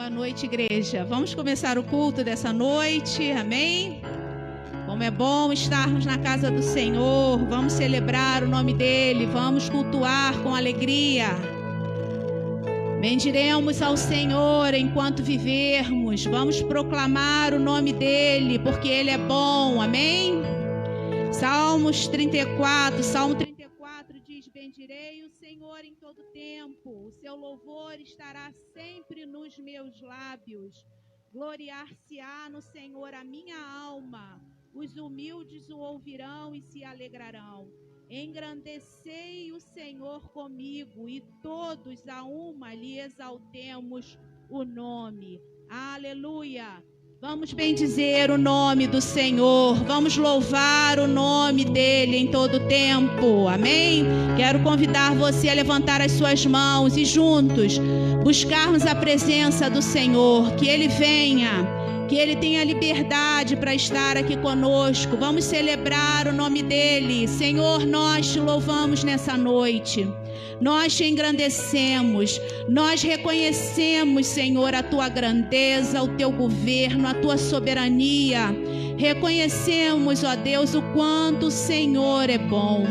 Boa noite, igreja. Vamos começar o culto dessa noite, amém? Como é bom estarmos na casa do Senhor, vamos celebrar o nome dEle, vamos cultuar com alegria. Bendiremos ao Senhor enquanto vivermos, vamos proclamar o nome dEle, porque Ele é bom, amém? Salmo 34 diz: bendirei o Senhor em todo tempo, o seu louvor estará sempre nos meus lábios. Gloriar-se-á no Senhor a minha alma, os humildes o ouvirão e se alegrarão. Engrandecei o Senhor comigo e todos a uma lhe exaltemos o nome. Aleluia! Vamos bendizer o nome do Senhor, vamos louvar o nome dEle em todo tempo, amém? Quero convidar você a levantar as suas mãos e juntos buscarmos a presença do Senhor, que Ele venha, que Ele tenha liberdade para estar aqui conosco. Vamos celebrar o nome dEle. Senhor, nós te louvamos nessa noite. Nós te engrandecemos, nós reconhecemos, Senhor, a tua grandeza, o teu governo, a tua soberania. Reconhecemos, ó Deus, o quanto o Senhor é bom.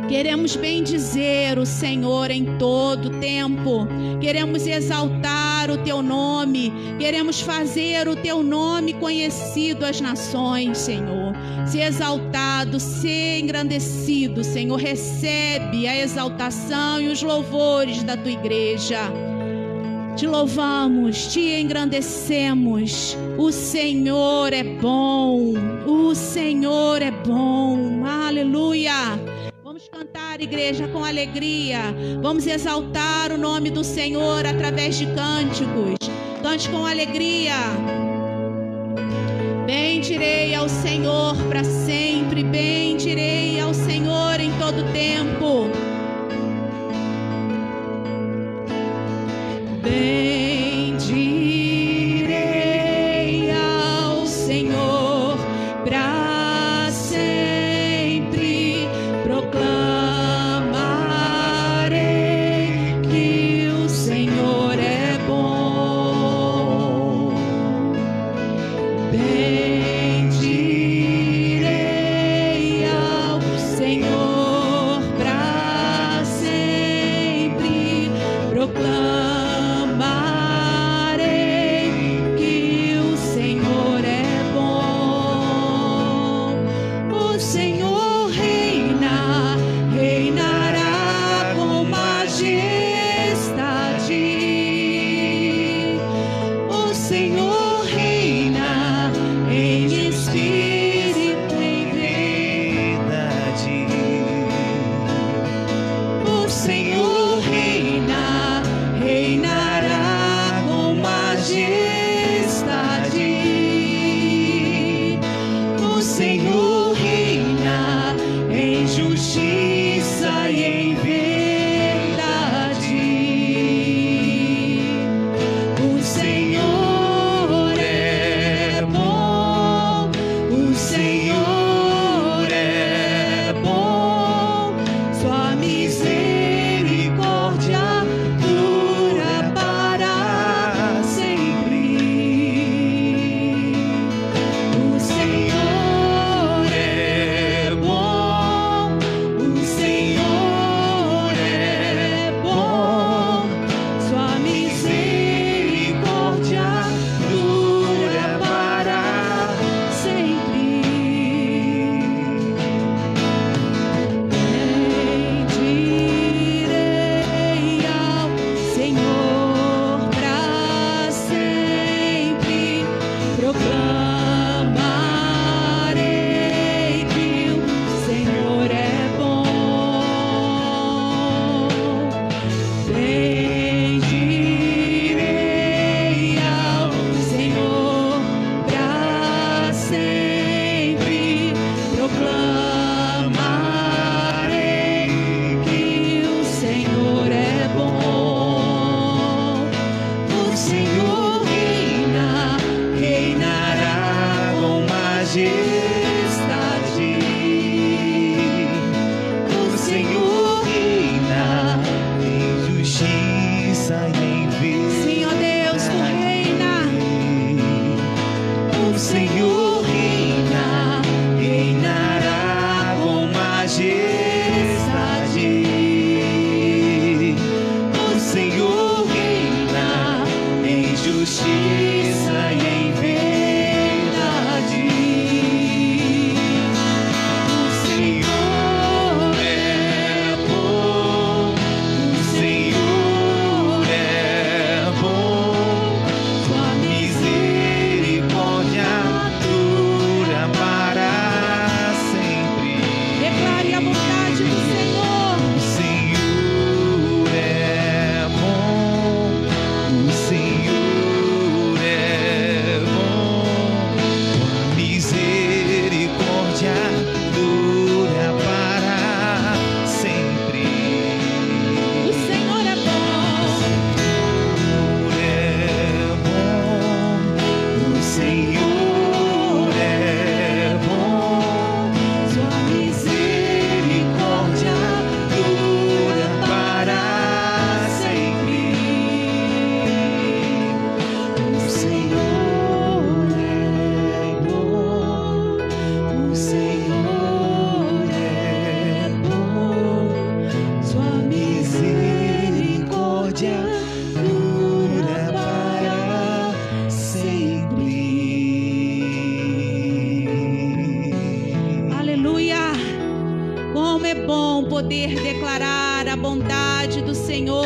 Queremos bendizer o Senhor em todo tempo. Queremos exaltar o teu nome. Queremos fazer o teu nome conhecido às nações, Senhor. Ser exaltado, ser engrandecido, Senhor. Recebe a exaltação e os louvores da tua igreja. Te louvamos, te engrandecemos. O Senhor é bom. O Senhor é bom. Aleluia. Vamos cantar, igreja, com alegria. Vamos exaltar o nome do Senhor através de cânticos. Cante com alegria. Bendirei ao Senhor para sempre. Bendirei ao Senhor em todo tempo. Bendirei ao Senhor para sempre. Proclamarei que o Senhor é bom. Bendirei ao Senhor para sempre. Proclamarei que o Senhor é bom. O Senhor reina, reinará com majestade. O Senhor reina em espírito e em verdade. O Senhor reina,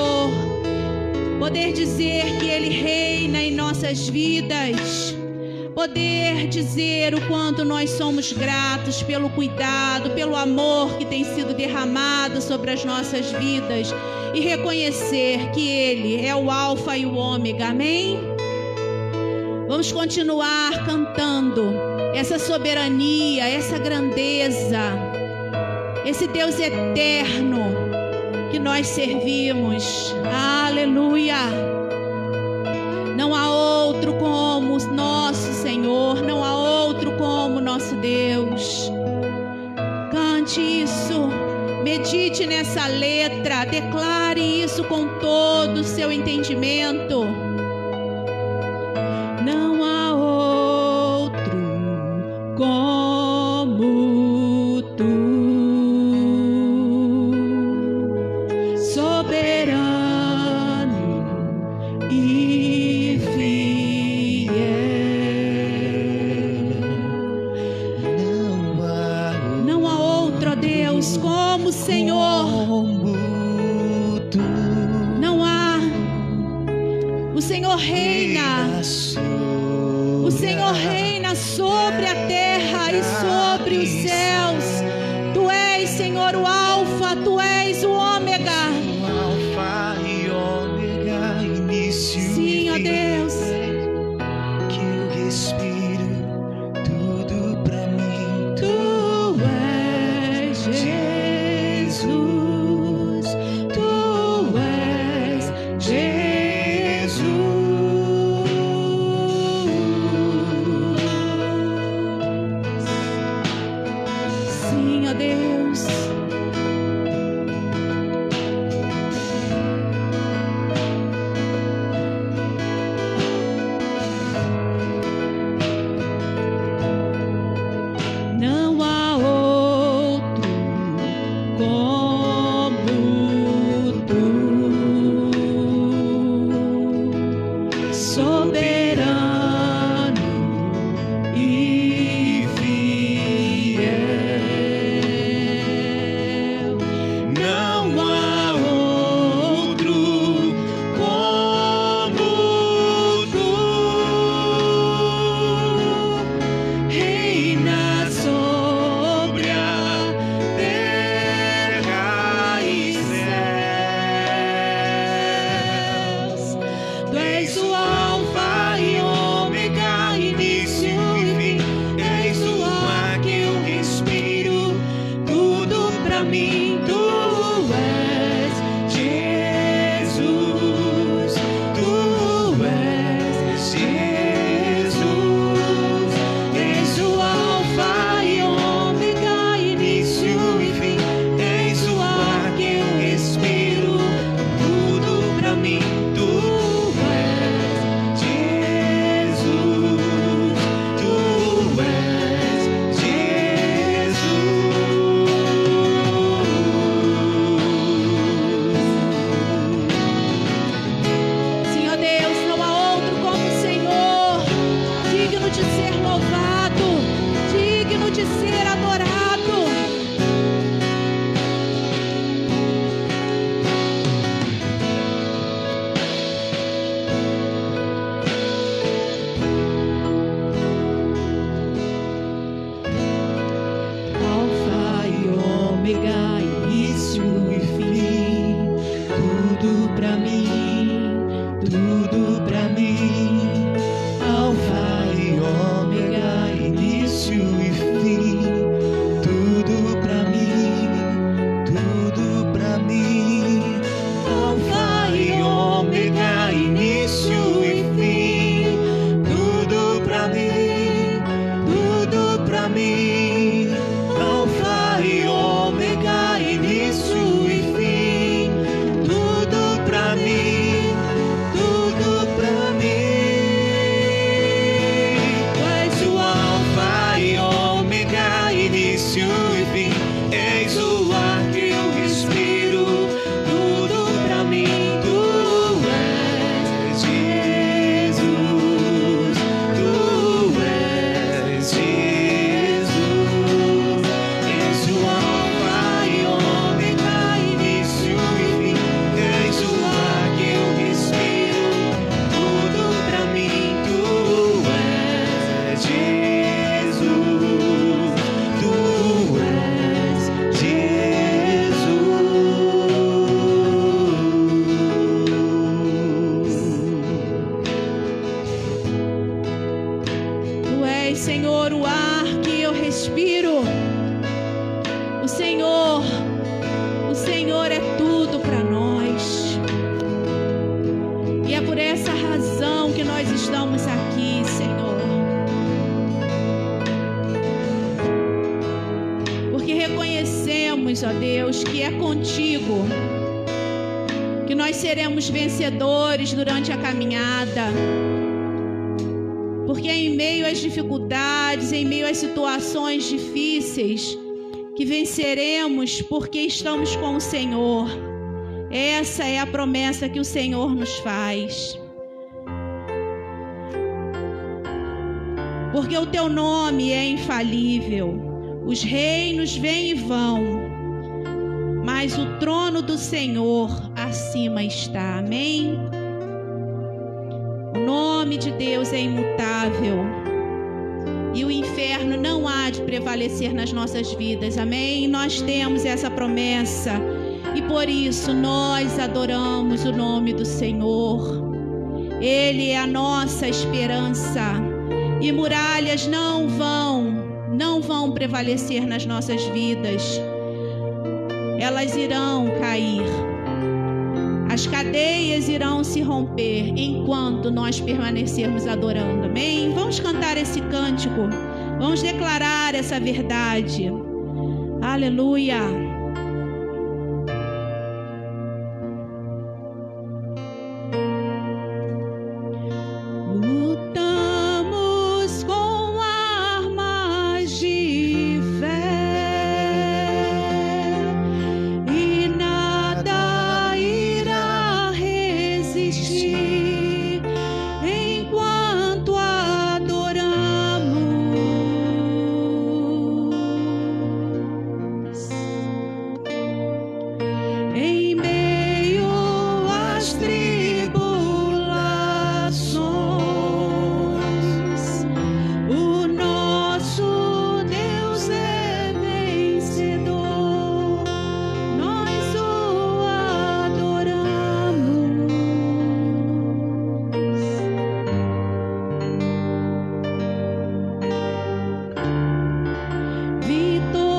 Senhor, poder dizer que Ele reina em nossas vidas, poder dizer o quanto nós somos gratos pelo cuidado, pelo amor que tem sido derramado sobre as nossas vidas e reconhecer que Ele é o Alfa e o Ômega, amém? Vamos continuar cantando essa soberania, essa grandeza, esse Deus eterno que nós servimos. Aleluia! Não há outro como nosso Senhor, não há outro como nosso Deus. Cante isso, medite nessa letra, declare isso com todo o seu entendimento. Não há outro como tu, soberano e fiel. Não há outro, ó Deus, como o Senhor. Não há. O Senhor reina. O Senhor reina sobre a terra e sobre os céus. Tu és, Senhor, o Alfa, Tu és o Ômega. Alfa e Ômega, início Sim, ó Deus. Que eu respiro tudo pra mim. Tu és Jesus. Tu és Jesus. Sim, ó Deus. Não há outro como tu, soberano e fiel. Não há outro como tu. Reina sobre a Terra e céus. Tu és o Alfa e Ômega, início e fim. És o ar que eu respiro, tudo pra mim. Tu és Jesus. Tu és Jesus. És o Alfa e Ômega, início e fim. És o ar que eu respiro, tudo pra mim. Tu és Jesus. Tu és Jesus. Senhor Deus, não há outro como o Senhor, digno de ser louvado, digno de ser adorado. Alfa e Ômega, início e fim, tudo pra mim, tudo pra mim. Alfa e Ômega, início e fim, tudo pra mim, tudo pra mim. Alfa e Ômega, início e fim, tudo pra mim, tudo pra mim. Alfa e Ômega, início e fim, tudo pra mim. estamos aqui, Senhor, porque reconhecemos, ó Deus, que é contigo que nós seremos vencedores durante a caminhada. Porque em meio às dificuldades, em meio às situações difíceis, que venceremos porque estamos com o Senhor. Essa é a promessa que o Senhor nos faz. Porque o teu nome é infalível. Os reinos vêm e vão, mas o trono do Senhor acima está. Amém? O nome de Deus é imutável e o inferno não há de prevalecer nas nossas vidas. Amém? Nós temos essa promessa e por isso nós adoramos o nome do Senhor. Ele é a nossa esperança e muralhas não vão prevalecer nas nossas vidas. Elas irão cair. As cadeias irão se romper enquanto nós permanecermos adorando. Amém? Vamos cantar esse cântico. Vamos declarar essa verdade. Aleluia. Lutamos com armas de fé e nada irá resistir enquanto adoramos. Em meio às tribulações, o nosso Deus é vencedor. Nós o adoramos.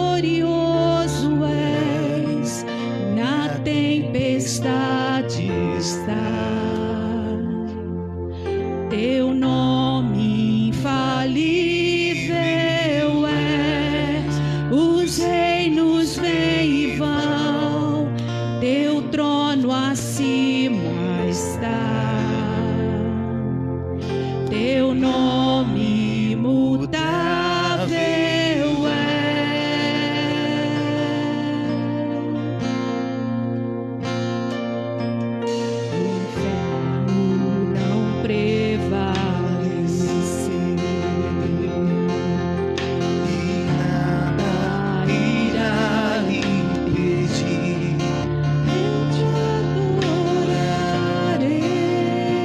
Vitorioso és, na tempestade está. Teu nome infalível é. Os reinos vêm e vão, teu trono acima está. Teu nome imutável o inferno não prevalecer E nada irá impedir. Eu te adorarei.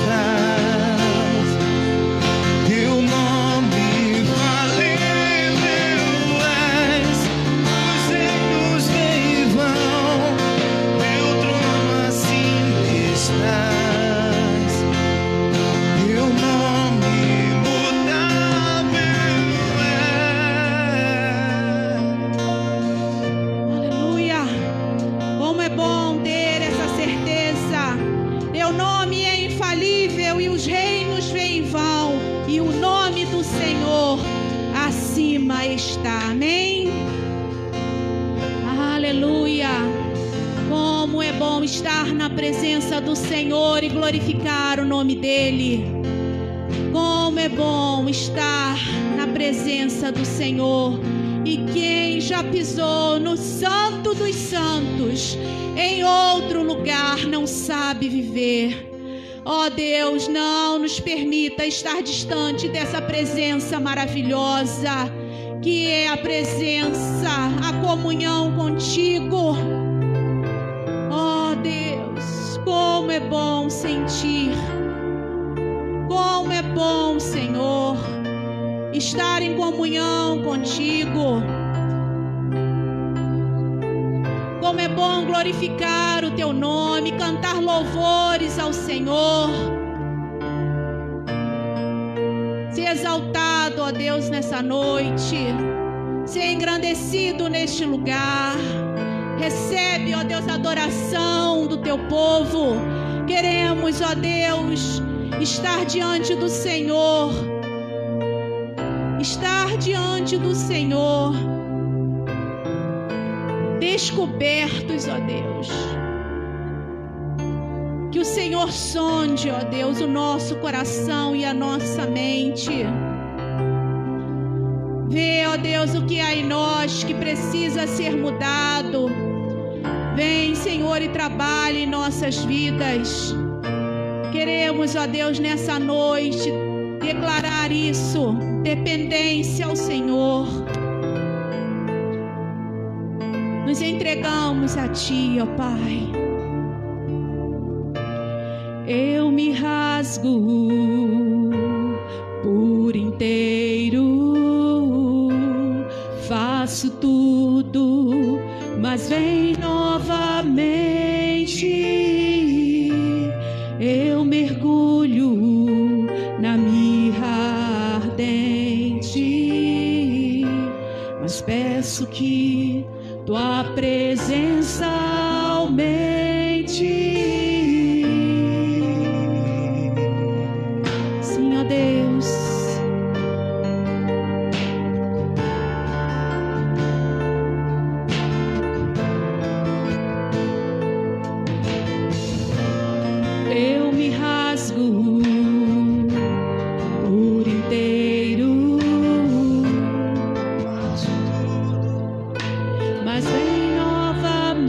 estás. Teu nome falível és, os reinos vêm e vão, teu trono assim estás. Teu nome imutável Aleluia. Como é bom ter essa certeza. Teu nome é infalível e os reinos vêm e vão, e o nome do Senhor acima está. Amém? Aleluia. Como é bom estar na presença do Senhor e glorificar o nome dEle. Como é bom estar na presença do Senhor. E quem já pisou no Santo dos Santos, em outro lugar, não sabe viver. Ó Deus, não nos permita estar distante dessa presença maravilhosa, que é a presença, a comunhão contigo. Ó Deus, como é bom sentir, como é bom, Senhor, estar em comunhão contigo. Como é bom glorificar o teu nome, cantar louvores ao Senhor. Ser exaltado, ó Deus, nessa noite. Ser engrandecido neste lugar. Recebe, ó Deus, a adoração do teu povo. Queremos, ó Deus, estar diante do Senhor. Estar diante do Senhor. Descobertos, ó Deus. Que o Senhor sonde, ó Deus, o nosso coração e a nossa mente. Vê, ó Deus, o que há em nós que precisa ser mudado. Vem, Senhor, e trabalhe em nossas vidas. Queremos, ó Deus, nessa noite declarar isso, dependência ao Senhor. Nos entregamos a Ti, ó Pai. Eu me rasgo por inteiro, faço tudo, mas vem novamente. Eu mergulho na mirra ardente, mas peço que Tua presença aumente. Sim, ó Deus. Eu me rasgo por inteiro, mas vem novamente.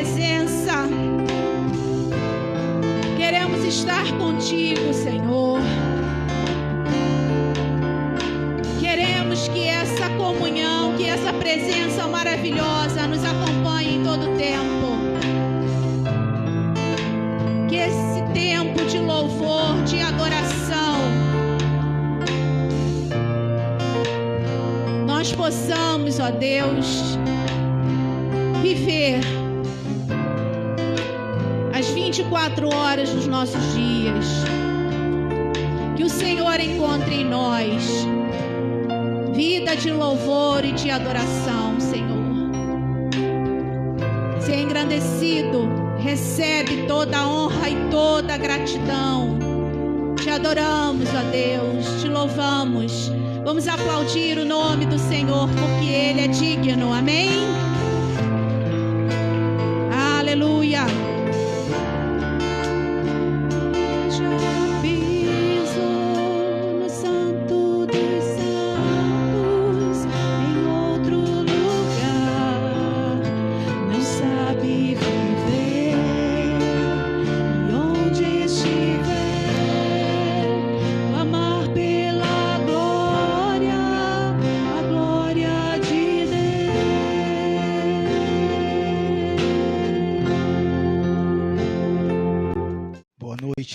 presença. Queremos estar contigo, Senhor. Queremos que essa comunhão, que essa presença maravilhosa nos acompanhe em todo o tempo. Que esse tempo de louvor, de adoração, nós possamos, ó Deus, viver as 24 horas dos nossos dias. Que o Senhor encontre em nós vida de louvor e de adoração, Senhor. Ser engrandecido, recebe toda a honra e toda a gratidão. Te adoramos, ó Deus, te louvamos. Vamos aplaudir o nome do Senhor, porque Ele é digno, amém? Aleluia.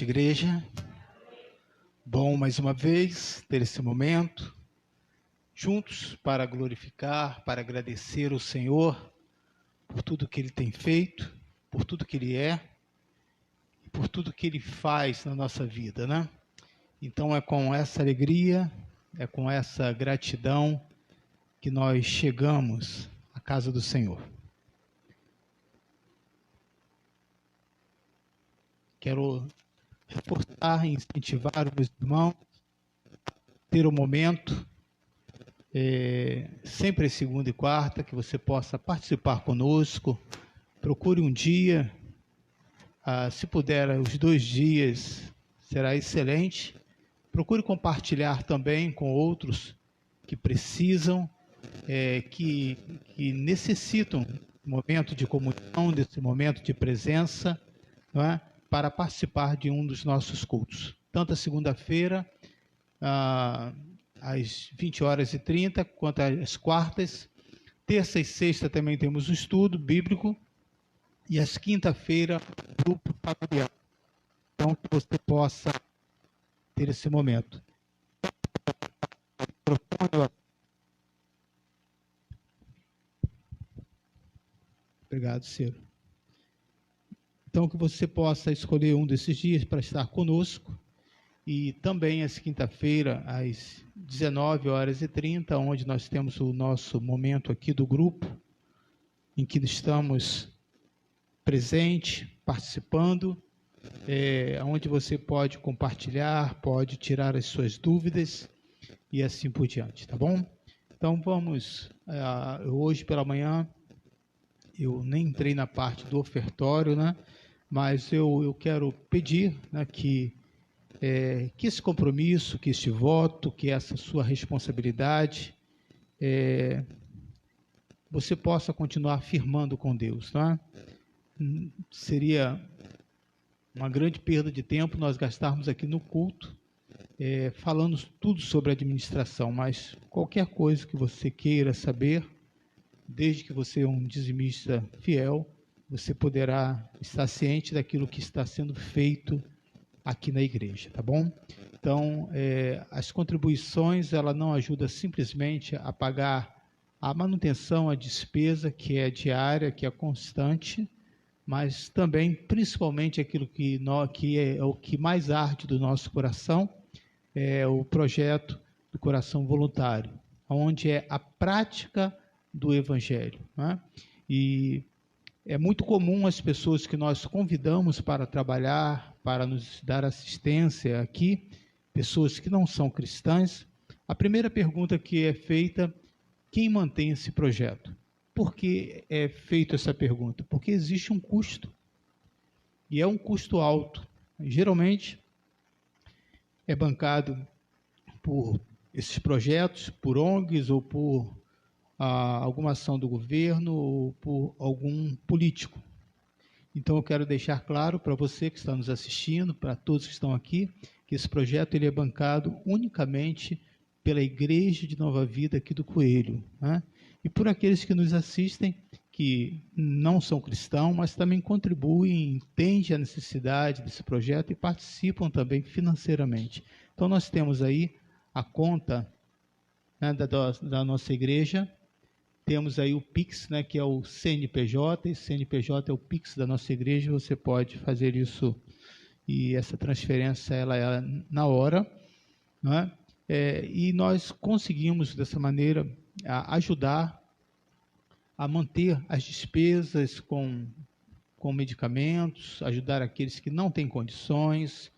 Igreja, bom mais uma vez ter esse momento juntos para glorificar, para agradecer ao Senhor por tudo que Ele tem feito, por tudo que Ele é e por tudo que Ele faz na nossa vida, né? Então é com essa alegria, é com essa gratidão que nós chegamos à casa do Senhor. Quero reforçar e incentivar os meus irmãos a ter um momento, sempre segunda e quarta, que você possa participar conosco. Procure um dia, se puder, os 2 dias, será excelente. Procure compartilhar também com outros que precisam, que necessitam de um momento de comunhão, desse momento de presença, não é? Para participar de um dos nossos cultos. Tanto a segunda-feira, às 20h30, quanto às quartas. Terça e sexta também temos o estudo bíblico. E às quinta-feira, o grupo familiar. Então, que você possa ter esse momento. Obrigado, Ciro. Então, que você possa escolher um desses dias para estar conosco. E também às quinta-feira, às 19h30, onde nós temos o nosso momento aqui do grupo, em que estamos presentes, participando, onde você pode compartilhar, pode tirar as suas dúvidas e assim por diante, tá bom? Então, vamos, hoje pela manhã, eu nem entrei na parte do ofertório, né? Mas eu quero pedir, né, que esse compromisso, que este voto, que essa sua responsabilidade, você possa continuar firmando com Deus, né? Seria uma grande perda de tempo nós gastarmos aqui no culto, falando tudo sobre administração, mas qualquer coisa que você queira saber, desde que você é um dizimista fiel, você poderá estar ciente daquilo que está sendo feito aqui na igreja, tá bom? Então, as contribuições, ela não ajuda simplesmente a pagar a manutenção, a despesa, que é diária, que é constante, mas também, principalmente, aquilo que é o que mais arde do nosso coração, é o projeto do Coração Voluntário, onde é a prática do Evangelho, né? E é muito comum as pessoas que nós convidamos para trabalhar, para nos dar assistência aqui, pessoas que não são cristãs, a primeira pergunta que é feita: quem mantém esse projeto? Por que é feita essa pergunta? Porque existe um custo, e é um custo alto. Geralmente é bancado por esses projetos, por ONGs ou por alguma ação do governo ou por algum político. Então, eu quero deixar claro para você que está nos assistindo, para todos que estão aqui, que esse projeto ele é bancado unicamente pela Igreja de Nova Vida aqui do Coelho, né? E por aqueles que nos assistem, que não são cristãos, mas também contribuem, entendem a necessidade desse projeto e participam também financeiramente. Então, nós temos aí a conta, né, da nossa igreja, temos aí o Pix, né, que é o CNPJ, esse CNPJ é o Pix da nossa igreja, você pode fazer isso, e essa transferência ela é na hora, né? E nós conseguimos, dessa maneira, ajudar a manter as despesas com medicamentos, ajudar aqueles que não têm condições.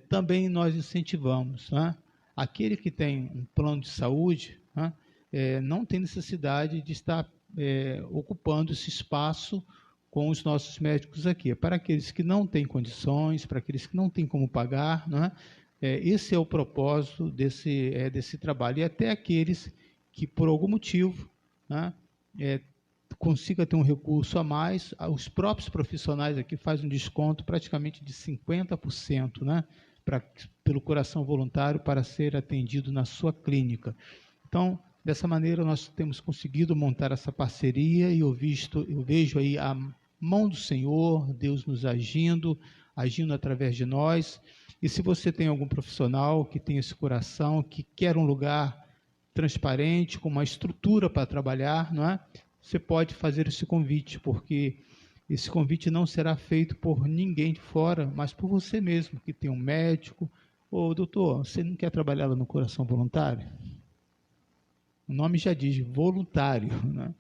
Também nós incentivamos, né? Aquele que tem um plano de saúde, né, não tem necessidade de estar ocupando esse espaço com os nossos médicos aqui. Para aqueles que não têm condições, para aqueles que não têm como pagar, né, esse é o propósito desse trabalho. E até aqueles que, por algum motivo, né, consiga ter um recurso a mais, os próprios profissionais aqui fazem um desconto praticamente de 50%, né, pelo coração voluntário para ser atendido na sua clínica. Então, dessa maneira, nós temos conseguido montar essa parceria e eu vejo aí a mão do Senhor, Deus nos agindo através de nós. E se você tem algum profissional que tem esse coração, que quer um lugar transparente, com uma estrutura para trabalhar, não é? Você pode fazer esse convite, porque esse convite não será feito por ninguém de fora, mas por você mesmo, que tem um médico. Ô, doutor, você não quer trabalhar lá no Coração Voluntário? O nome já diz, voluntário, né?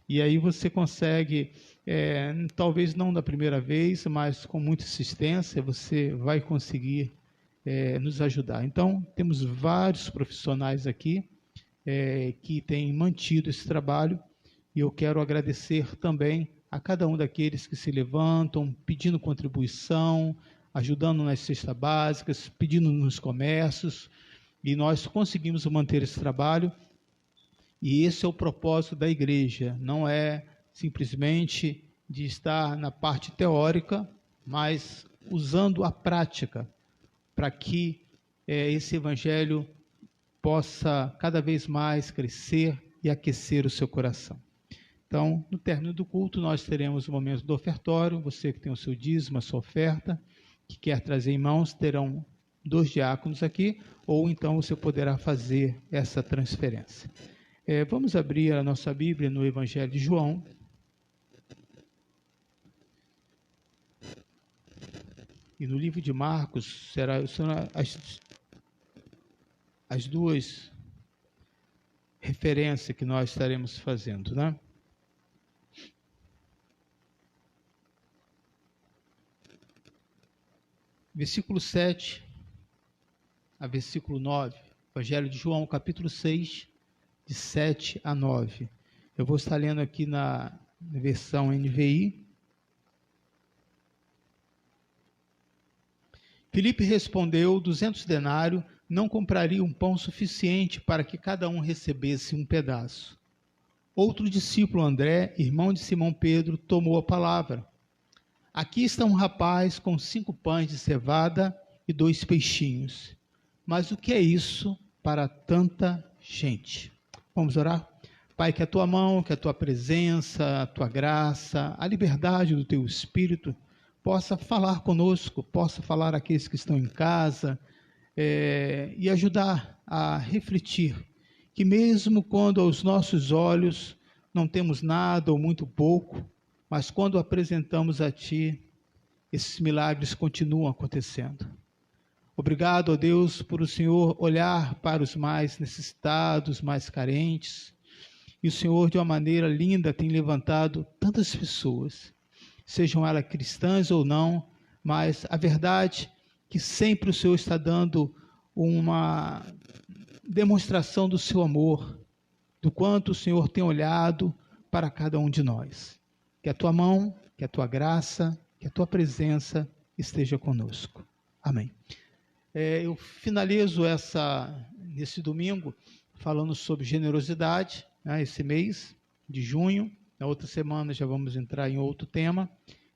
E aí você consegue, talvez não da primeira vez, mas com muita insistência, você vai conseguir nos ajudar. Então, temos vários profissionais aqui que têm mantido esse trabalho, e eu quero agradecer também a cada um daqueles que se levantam, pedindo contribuição, ajudando nas cestas básicas, pedindo nos comércios, e nós conseguimos manter esse trabalho, e esse é o propósito da igreja, não é simplesmente de estar na parte teórica, mas usando a prática, para que esse evangelho possa cada vez mais crescer e aquecer o seu coração. Então, no término do culto, nós teremos o momento do ofertório. Você que tem o seu dízimo, a sua oferta, que quer trazer em mãos, terão 2 diáconos aqui, ou então você poderá fazer essa transferência. Vamos abrir a nossa Bíblia no Evangelho de João. E no livro de Marcos serão as 2 referências que nós estaremos fazendo, né? Versículo 7 a versículo 9, Evangelho de João, capítulo 6, de 7 a 9. Eu vou estar lendo aqui na versão NVI. Filipe respondeu: 200 denários não compraria um pão suficiente para que cada um recebesse um pedaço. Outro discípulo, André, irmão de Simão Pedro, tomou a palavra. Aqui está um rapaz com 5 pães de cevada e 2 peixinhos. Mas o que é isso para tanta gente? Vamos orar? Pai, que a tua mão, que a tua presença, a tua graça, a liberdade do teu Espírito possa falar conosco, possa falar àqueles que estão em casa e ajudar a refletir que mesmo quando aos nossos olhos não temos nada ou muito pouco, mas quando apresentamos a Ti, esses milagres continuam acontecendo. Obrigado, ó Deus, por o Senhor olhar para os mais necessitados, mais carentes. E o Senhor, de uma maneira linda, tem levantado tantas pessoas, sejam elas cristãs ou não, mas a verdade é que sempre o Senhor está dando uma demonstração do seu amor, do quanto o Senhor tem olhado para cada um de nós. Que a tua mão, que a tua graça, que a tua presença esteja conosco. Amém. Eu finalizo nesse domingo falando sobre generosidade, né, esse mês de junho. Na outra semana já vamos entrar em outro tema.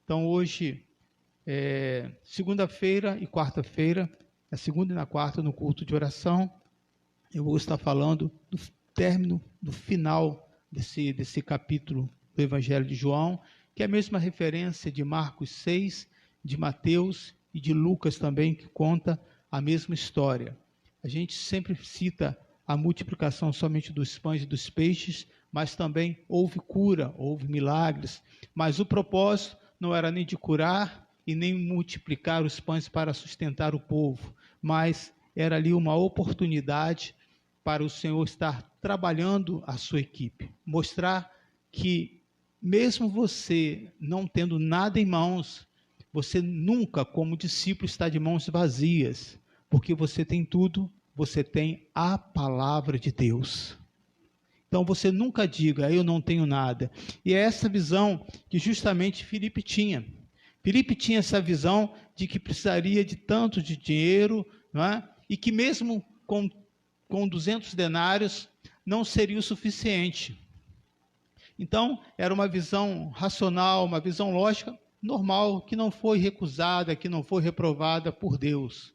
Então, hoje, segunda-feira e quarta-feira, na segunda e na quarta, no culto de oração, eu vou estar falando do término, do final desse capítulo do Evangelho de João, que é a mesma referência de Marcos 6, de Mateus e de Lucas também, que conta a mesma história. A gente sempre cita a multiplicação somente dos pães e dos peixes, mas também houve cura, houve milagres, mas o propósito não era nem de curar e nem multiplicar os pães para sustentar o povo, mas era ali uma oportunidade para o Senhor estar trabalhando a sua equipe, mostrar que mesmo você não tendo nada em mãos, você nunca, como discípulo, está de mãos vazias, porque você tem tudo, você tem a palavra de Deus. Então você nunca diga, eu não tenho nada. E é essa visão que justamente Filipe tinha. Filipe tinha essa visão de que precisaria de tanto de dinheiro, não é? E que mesmo com 200 denários não seria o suficiente. Então, era uma visão racional, uma visão lógica, normal, que não foi recusada, que não foi reprovada por Deus.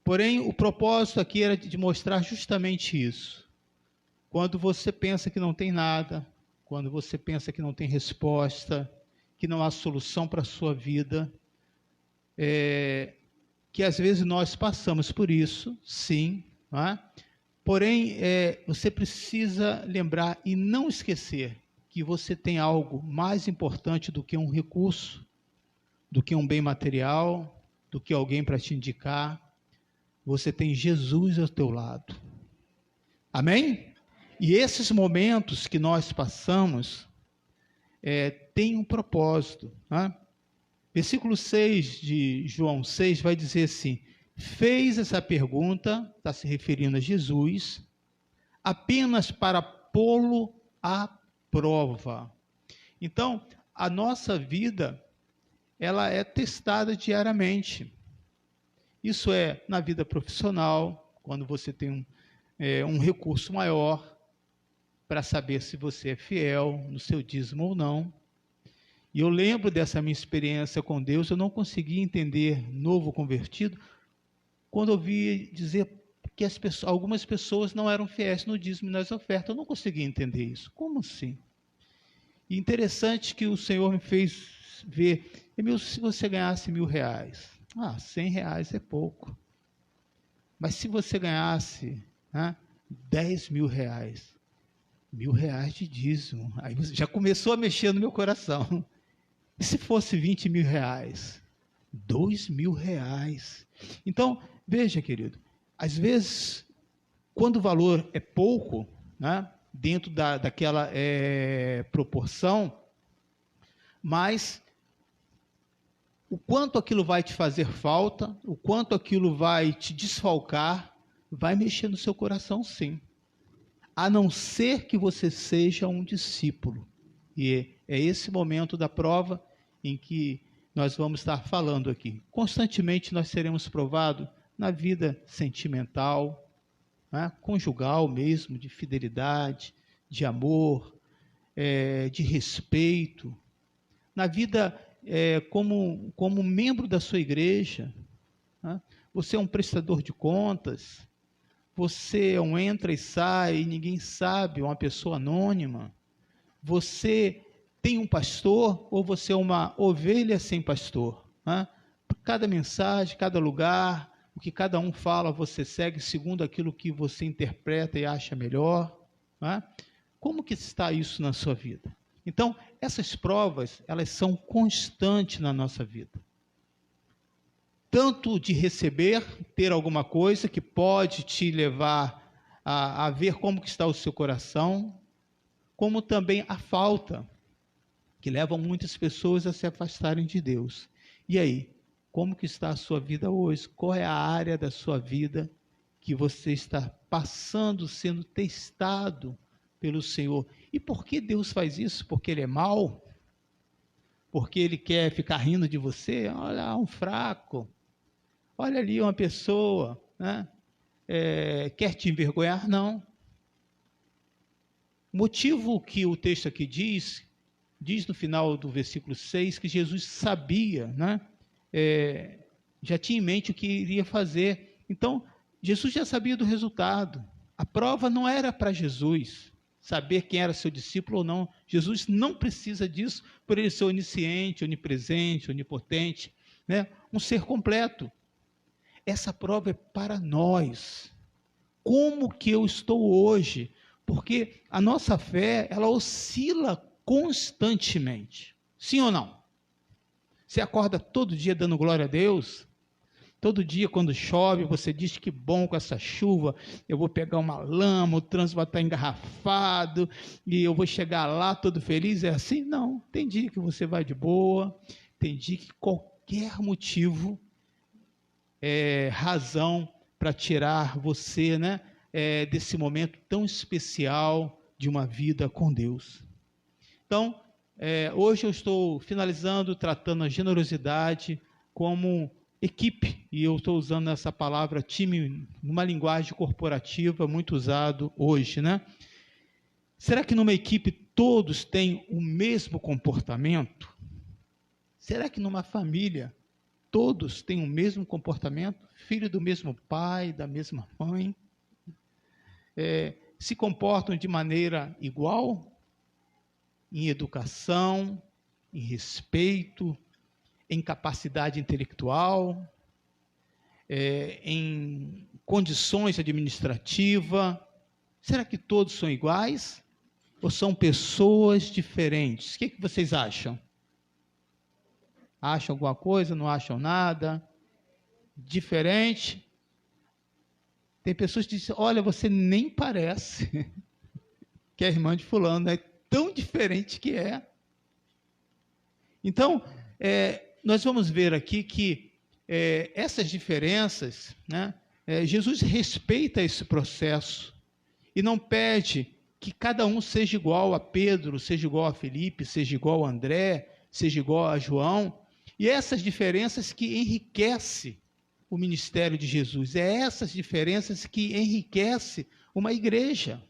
Porém, o propósito aqui era de mostrar justamente isso. Quando você pensa que não tem nada, quando você pensa que não tem resposta, que não há solução para a sua vida, que às vezes nós passamos por isso, sim, não é? Porém, você precisa lembrar e não esquecer que você tem algo mais importante do que um recurso, do que um bem material, do que alguém para te indicar. Você tem Jesus ao teu lado. Amém? E esses momentos que nós passamos têm um propósito. Né? Versículo 6 de João 6 vai dizer assim: fez essa pergunta, está se referindo a Jesus, apenas para pô-lo à prova. Então, a nossa vida, ela é testada diariamente. Isso é na vida profissional, quando você tem um recurso maior, para saber se você é fiel no seu dízimo ou não. E eu lembro dessa minha experiência com Deus, eu não conseguia entender, novo convertido, quando eu ouvi dizer que algumas pessoas não eram fiéis no dízimo e nas ofertas. Eu não conseguia entender isso. Como assim? E interessante que o Senhor me fez ver, Emil, se você ganhasse R$1.000, R$100 é pouco. Mas se você ganhasse R$10.000, R$1.000 de dízimo, aí você já começou a mexer no meu coração. E se fosse R$20.000? R$2.000. Então, veja, querido, às vezes, quando o valor é pouco, dentro daquela proporção, mas o quanto aquilo vai te fazer falta, o quanto aquilo vai te desfalcar, vai mexer no seu coração, sim. A não ser que você seja um discípulo. E é esse momento da prova em que nós vamos estar falando aqui. Constantemente nós seremos provados na vida sentimental, conjugal mesmo, de fidelidade, de amor, de respeito. Na vida como membro da sua igreja, você é um prestador de contas, você é um entra e sai, e ninguém sabe, uma pessoa anônima. Você tem um pastor ou você é uma ovelha sem pastor? Cada mensagem, cada lugar, o que cada um fala, você segue segundo aquilo que você interpreta e acha melhor. Como que está isso na sua vida? Então, essas provas, elas são constantes na nossa vida. Tanto de receber, ter alguma coisa que pode te levar a ver como que está o seu coração, como também a falta, que leva muitas pessoas a se afastarem de Deus. E aí, como que está a sua vida hoje? Qual é a área da sua vida que você está passando, sendo testado pelo Senhor? E por que Deus faz isso? Porque Ele é mau? Porque Ele quer ficar rindo de você? Olha, um fraco. Olha ali uma pessoa, quer te envergonhar? Não. O motivo que o texto aqui diz, diz no final do versículo 6 que Jesus sabia, né? Já tinha em mente o que iria fazer. Então, Jesus já sabia do resultado. A prova não era para Jesus saber quem era seu discípulo ou não. Jesus não precisa disso por ele ser onisciente, onipresente, onipotente, né? Um ser completo. Essa prova é para nós. Como que eu estou hoje? Porque a nossa fé, ela oscila constantemente. Sim ou não? Você acorda todo dia dando glória a Deus? Todo dia, quando chove, você diz que bom com essa chuva, eu vou pegar uma lama, o trânsito vai estar engarrafado, e eu vou chegar lá todo feliz. É assim? Não. Tem dia que você vai de boa, tem dia que qualquer motivo é razão para tirar você, né, desse momento tão especial de uma vida com Deus. Então, hoje eu estou finalizando, tratando a generosidade como equipe, e eu estou usando essa palavra time numa linguagem corporativa muito usado hoje, né? Será que numa equipe todos têm o mesmo comportamento? Será que numa família todos têm o mesmo comportamento? Filho do mesmo pai, da mesma mãe? Se comportam de maneira igual? Em educação, em respeito, em capacidade intelectual, em condições administrativas? Será que todos são iguais? Ou são pessoas diferentes? O que vocês acham? Acham alguma coisa? Não acham nada? Diferente? Tem pessoas que dizem, olha, você nem parece que é irmã de fulano, é tão diferente que é. Então, nós vamos ver aqui que essas diferenças, né, Jesus respeita esse processo e não pede que cada um seja igual a Pedro, seja igual a Felipe, seja igual a André, seja igual a João. E essas diferenças que enriquecem o ministério de Jesus, essas diferenças que enriquecem uma igreja.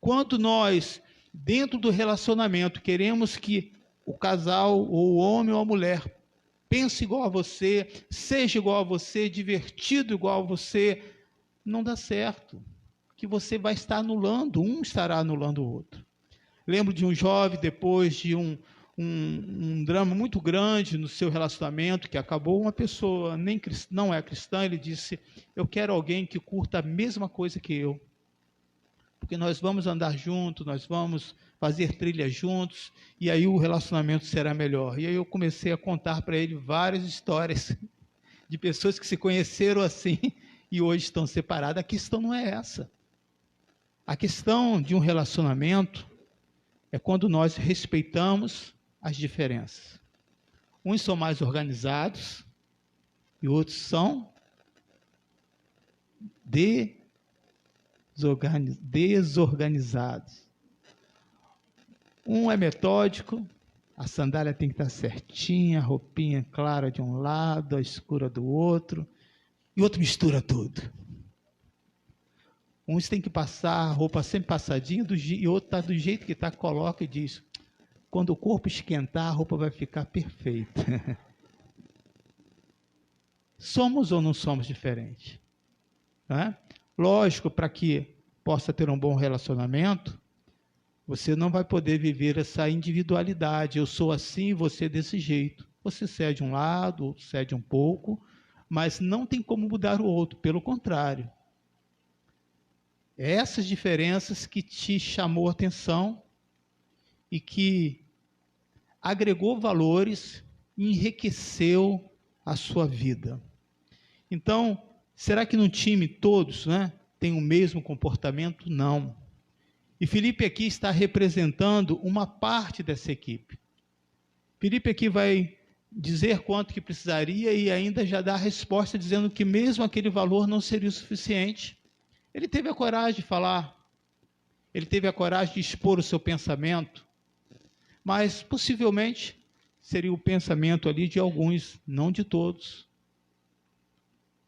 Quando nós, dentro do relacionamento, queremos que o casal, ou o homem ou a mulher, pense igual a você, seja igual a você, divertido igual a você, não dá certo. Que você vai estar anulando, um estará anulando o outro. Lembro de um jovem, depois de um drama muito grande no seu relacionamento, que acabou, uma pessoa não é cristã, ele disse, eu quero alguém que curta a mesma coisa que eu, porque nós vamos andar juntos, nós vamos fazer trilha juntos, e aí o relacionamento será melhor. E aí eu comecei a contar para ele várias histórias de pessoas que se conheceram assim, e hoje estão separadas. A questão não é essa. A questão de um relacionamento é quando nós respeitamos as diferenças. Uns são mais organizados e outros são desorganizados. Um é metódico, a sandália tem que estar certinha, a roupinha clara de um lado, a escura do outro, e o outro mistura tudo. Uns tem que passar a roupa sempre passadinha, e o outro está do jeito que está, coloca e diz, quando o corpo esquentar, a roupa vai ficar perfeita. Somos ou não somos diferentes? Né? Lógico, para que possa ter um bom relacionamento, você não vai poder viver essa individualidade. Eu sou assim, você desse jeito. Você cede um lado, outro cede um pouco, mas não tem como mudar o outro, pelo contrário. Essas diferenças que te chamou a atenção e que agregou valores e enriqueceu a sua vida. Então, será que no time todos, né, têm o mesmo comportamento? Não. E Felipe aqui está representando uma parte dessa equipe. Felipe aqui vai dizer quanto que precisaria e ainda já dá a resposta dizendo que mesmo aquele valor não seria o suficiente. Ele teve a coragem de falar, ele teve a coragem de expor o seu pensamento, mas possivelmente seria o pensamento ali de alguns, não de todos.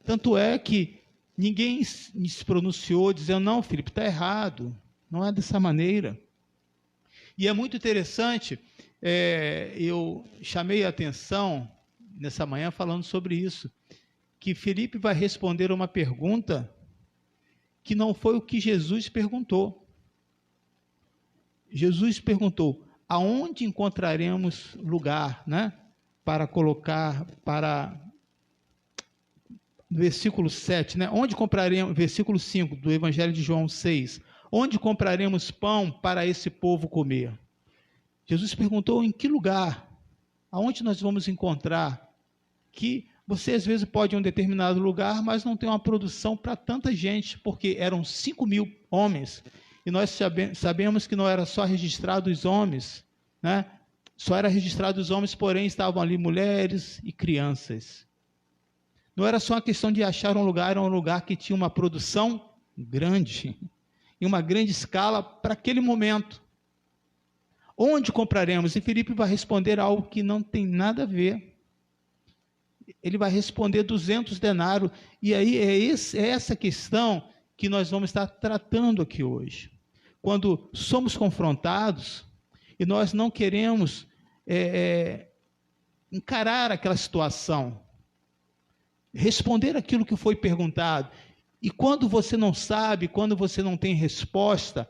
Tanto é que ninguém se pronunciou dizendo, não, Felipe, está errado, não é dessa maneira. E é muito interessante eu chamei a atenção nessa manhã falando sobre isso, que Filipe vai responder uma pergunta que não foi o que Jesus perguntou. Jesus perguntou: aonde encontraremos lugar, né, para colocar, versículo 7, né, onde compraremos, versículo 5 do Evangelho de João 6, onde compraremos pão para esse povo comer? Jesus perguntou em que lugar, aonde nós vamos encontrar, que você às vezes pode ir em um determinado lugar, mas não tem uma produção para tanta gente, porque eram 5.000 homens, e nós sabemos que não era só registrado os homens, né? Só era registrado os homens, porém estavam ali mulheres e crianças. Não era só uma questão de achar um lugar, era um lugar que tinha uma produção grande, em uma grande escala para aquele momento. Onde compraremos? E Filipe vai responder algo que não tem nada a ver. Ele vai responder 200 denários. E aí é essa questão que nós vamos estar tratando aqui hoje. Quando somos confrontados e nós não queremos encarar aquela situação, responder aquilo que foi perguntado. E quando você não sabe, quando você não tem resposta,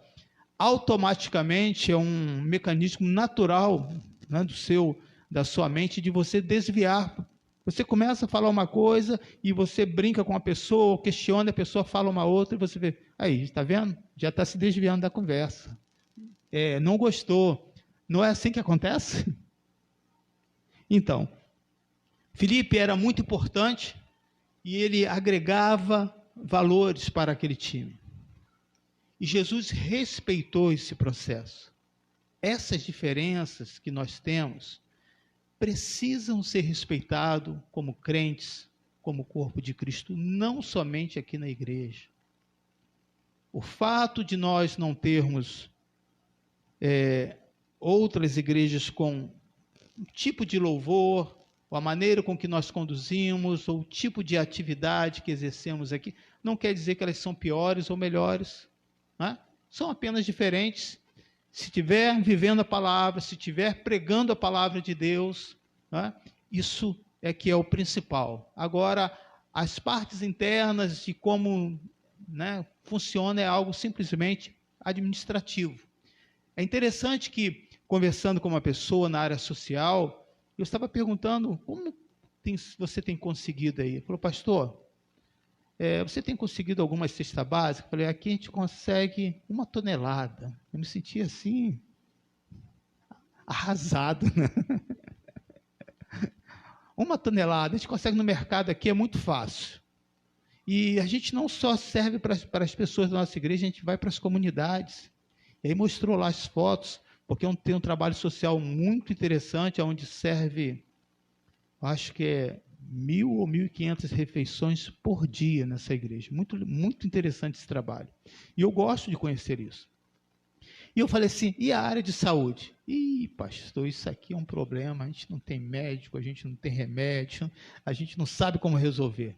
automaticamente é um mecanismo natural, né, da sua mente, de você desviar. Você começa a falar uma coisa e você brinca com a pessoa, questiona, a pessoa fala uma outra e você vê, aí, está vendo? Já está se desviando da conversa. Não gostou. Não é assim que acontece? Então, Filipe era muito importante e ele agregava valores para aquele time. E Jesus respeitou esse processo. Essas diferenças que nós temos precisam ser respeitadas como crentes, como corpo de Cristo, não somente aqui na igreja. O fato de nós não termos outras igrejas com um tipo de louvor, ou a maneira com que nós conduzimos, ou o tipo de atividade que exercemos aqui, não quer dizer que elas são piores ou melhores. Né? São apenas diferentes. Se estiver vivendo a palavra, se estiver pregando a palavra de Deus, né? Isso é que é o principal. Agora, as partes internas de como, né, funciona é algo simplesmente administrativo. É interessante que, conversando com uma pessoa na área social, eu estava perguntando, como você tem conseguido aí? Ele falou, pastor, você tem conseguido alguma cesta básica? Eu falei, aqui a gente consegue 1 tonelada. Eu me senti assim, arrasado. Né? 1 tonelada, a gente consegue no mercado aqui, é muito fácil. E a gente não só serve para as pessoas da nossa igreja, a gente vai para as comunidades. E aí mostrou lá as fotos, porque tem um trabalho social muito interessante, onde serve, acho que 1.000 ou 1.500 refeições por dia nessa igreja. Muito, muito interessante esse trabalho. E eu gosto de conhecer isso. E eu falei assim, e a área de saúde? Ih, pastor, isso aqui é um problema, a gente não tem médico, a gente não tem remédio, a gente não sabe como resolver.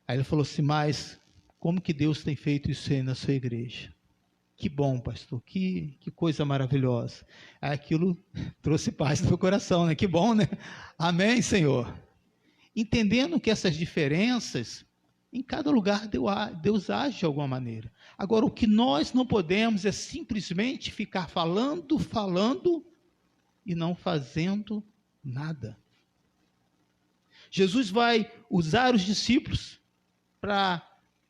Aí ele falou assim, mas como que Deus tem feito isso aí na sua igreja? Que bom, pastor, que coisa maravilhosa. Aquilo trouxe paz no meu coração, né? Que bom, né? Amém, Senhor. Entendendo que essas diferenças, em cada lugar Deus age de alguma maneira. Agora, o que nós não podemos é simplesmente ficar falando e não fazendo nada. Jesus vai usar os discípulos para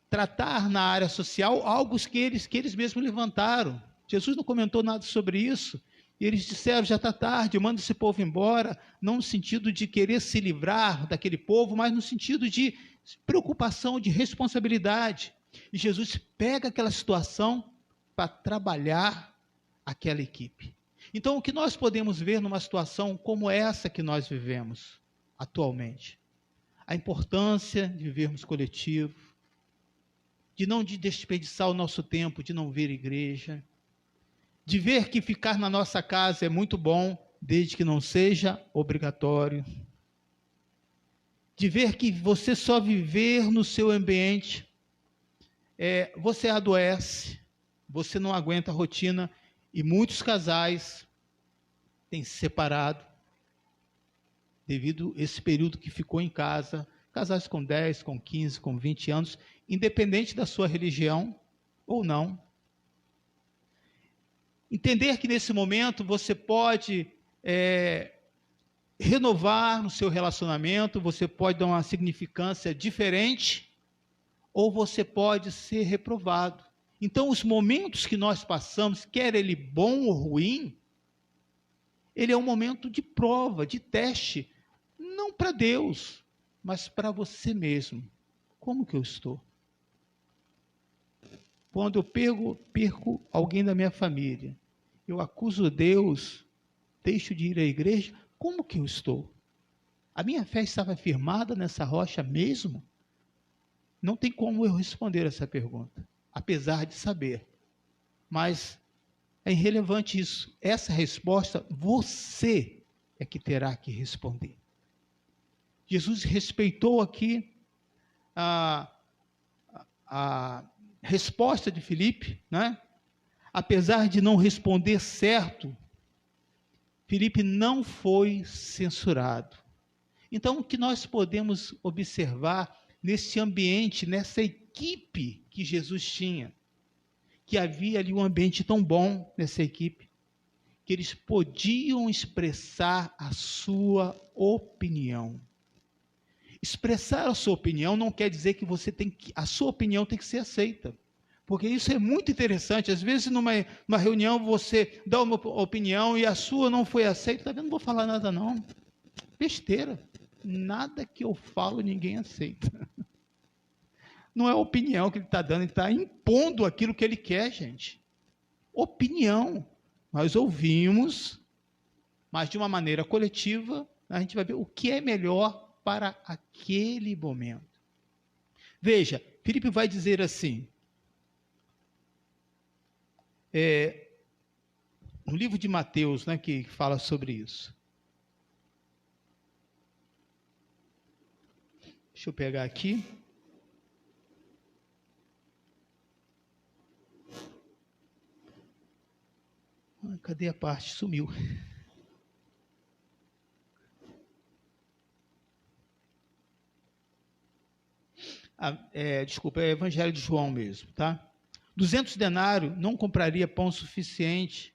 tratar na área social algo que eles mesmos levantaram. Jesus não comentou nada sobre isso. E eles disseram, já está tarde, manda esse povo embora, não no sentido de querer se livrar daquele povo, mas no sentido de preocupação, de responsabilidade. E Jesus pega aquela situação para trabalhar aquela equipe. Então, o que nós podemos ver numa situação como essa que nós vivemos atualmente? A importância de vivermos coletivo, de não desperdiçar o nosso tempo, de não vir igreja, de ver que ficar na nossa casa é muito bom, desde que não seja obrigatório, de ver que você só viver no seu ambiente, você adoece, você não aguenta a rotina, e muitos casais tem se separado devido a esse período que ficou em casa, casais com 10, com 15, com 20 anos, independente da sua religião ou não. Entender que nesse momento você pode renovar no seu relacionamento, você pode dar uma significância diferente, ou você pode ser reprovado. Então, os momentos que nós passamos, quer ele bom ou ruim, ele é um momento de prova, de teste, não para Deus, mas para você mesmo. Como que eu estou? Quando eu perco alguém da minha família, eu acuso Deus, deixo de ir à igreja, como que eu estou? A minha fé estava firmada nessa rocha mesmo? Não tem como eu responder essa pergunta, apesar de saber. Mas é irrelevante isso. Essa resposta, você é que terá que responder. Jesus respeitou aqui a resposta de Filipe, né? Apesar de não responder certo, Filipe não foi censurado. Então, o que nós podemos observar nesse ambiente, nessa equipe que Jesus tinha, que havia ali um ambiente tão bom nessa equipe, que eles podiam expressar a sua opinião. Expressar a sua opinião não quer dizer que a sua opinião tem que ser aceita. Porque isso é muito interessante. Às vezes, numa reunião, você dá uma opinião e a sua não foi aceita. Está vendo? Não vou falar nada, não. Besteira. Nada que eu falo, ninguém aceita. Não é opinião que ele está dando, ele está impondo aquilo que ele quer, gente. Opinião. Nós ouvimos, mas de uma maneira coletiva, a gente vai ver o que é melhor para aquele momento. Veja, Filipe vai dizer assim, no livro de Mateus, né, que fala sobre isso. Deixa eu pegar aqui. Cadê a parte? Sumiu. Desculpa, é Evangelho de João mesmo, tá? 200 denários não compraria pão suficiente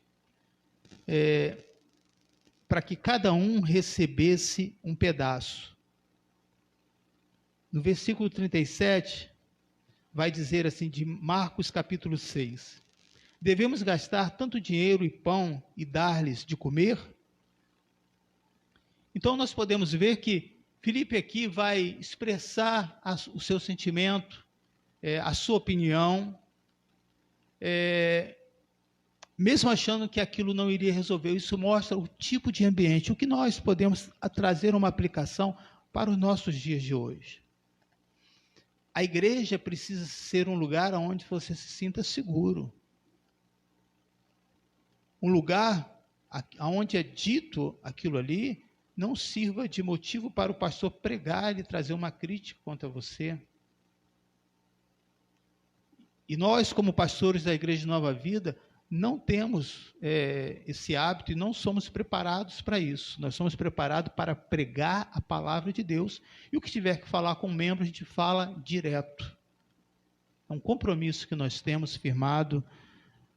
para que cada um recebesse um pedaço. No versículo 37, vai dizer assim, de Marcos capítulo 6, devemos gastar tanto dinheiro e pão e dar-lhes de comer? Então nós podemos ver que Filipe aqui vai expressar o seu sentimento, a sua opinião, mesmo achando que aquilo não iria resolver. Isso mostra o tipo de ambiente, o que nós podemos trazer uma aplicação para os nossos dias de hoje. A igreja precisa ser um lugar onde você se sinta seguro. Um lugar onde é dito aquilo ali, não sirva de motivo para o pastor pregar e trazer uma crítica contra você. E nós, como pastores da Igreja Nova Vida, não temos esse hábito e não somos preparados para isso. Nós somos preparados para pregar a palavra de Deus. E o que tiver que falar com um membro, a gente fala direto. É um compromisso que nós temos firmado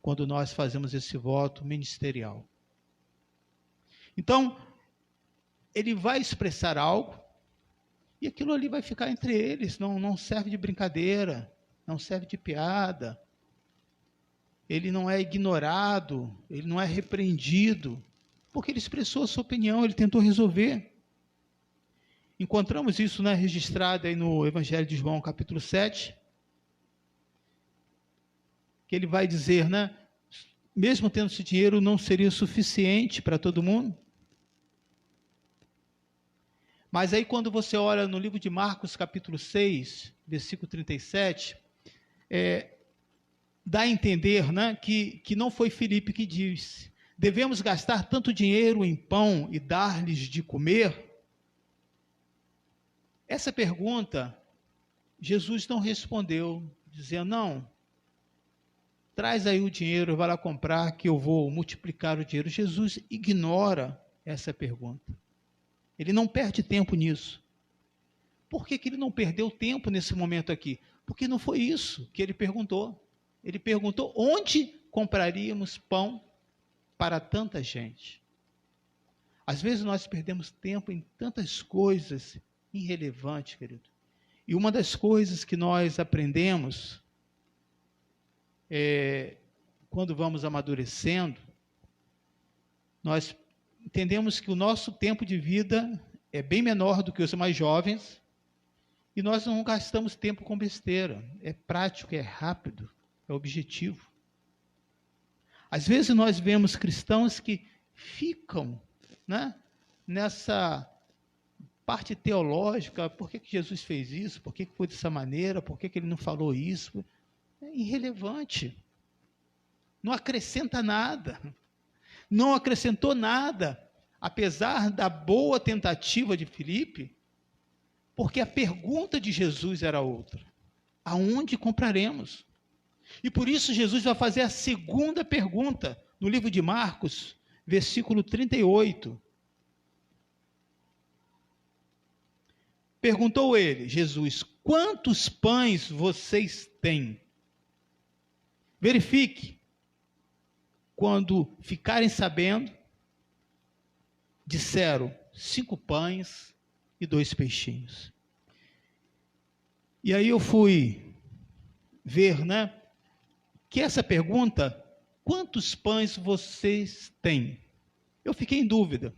quando nós fazemos esse voto ministerial. Então, ele vai expressar algo, e aquilo ali vai ficar entre eles, não serve de brincadeira, não serve de piada, ele não é ignorado, ele não é repreendido, porque ele expressou a sua opinião, ele tentou resolver. Encontramos isso, né, registrado aí no Evangelho de João, capítulo 7, que ele vai dizer, né, mesmo tendo esse dinheiro, não seria suficiente para todo mundo. Mas aí quando você olha no livro de Marcos, capítulo 6, versículo 37, dá a entender, né, que não foi Filipe que disse, devemos gastar tanto dinheiro em pão e dar-lhes de comer? Essa pergunta, Jesus não respondeu, dizendo, não, traz aí o dinheiro, vai lá comprar que eu vou multiplicar o dinheiro. Jesus ignora essa pergunta. Ele não perde tempo nisso. Por que ele não perdeu tempo nesse momento aqui? Porque não foi isso que ele perguntou. Ele perguntou onde compraríamos pão para tanta gente. Às vezes nós perdemos tempo em tantas coisas irrelevantes, querido. E uma das coisas que nós aprendemos quando vamos amadurecendo, nós entendemos que o nosso tempo de vida é bem menor do que os mais jovens e nós não gastamos tempo com besteira. É prático, é rápido, é objetivo. Às vezes nós vemos cristãos que ficam, né, nessa parte teológica, por que Jesus fez isso, por que foi dessa maneira, por que ele não falou isso. É irrelevante. Não acrescenta nada. Não acrescentou nada, apesar da boa tentativa de Filipe, porque a pergunta de Jesus era outra. Aonde compraremos? E por isso Jesus vai fazer a segunda pergunta, no livro de Marcos, versículo 38. Perguntou ele, Jesus, quantos pães vocês têm? Verifique, quando ficarem sabendo, disseram 5 pães e 2 peixinhos. E aí eu fui ver, né, que essa pergunta, quantos pães vocês têm? Eu fiquei em dúvida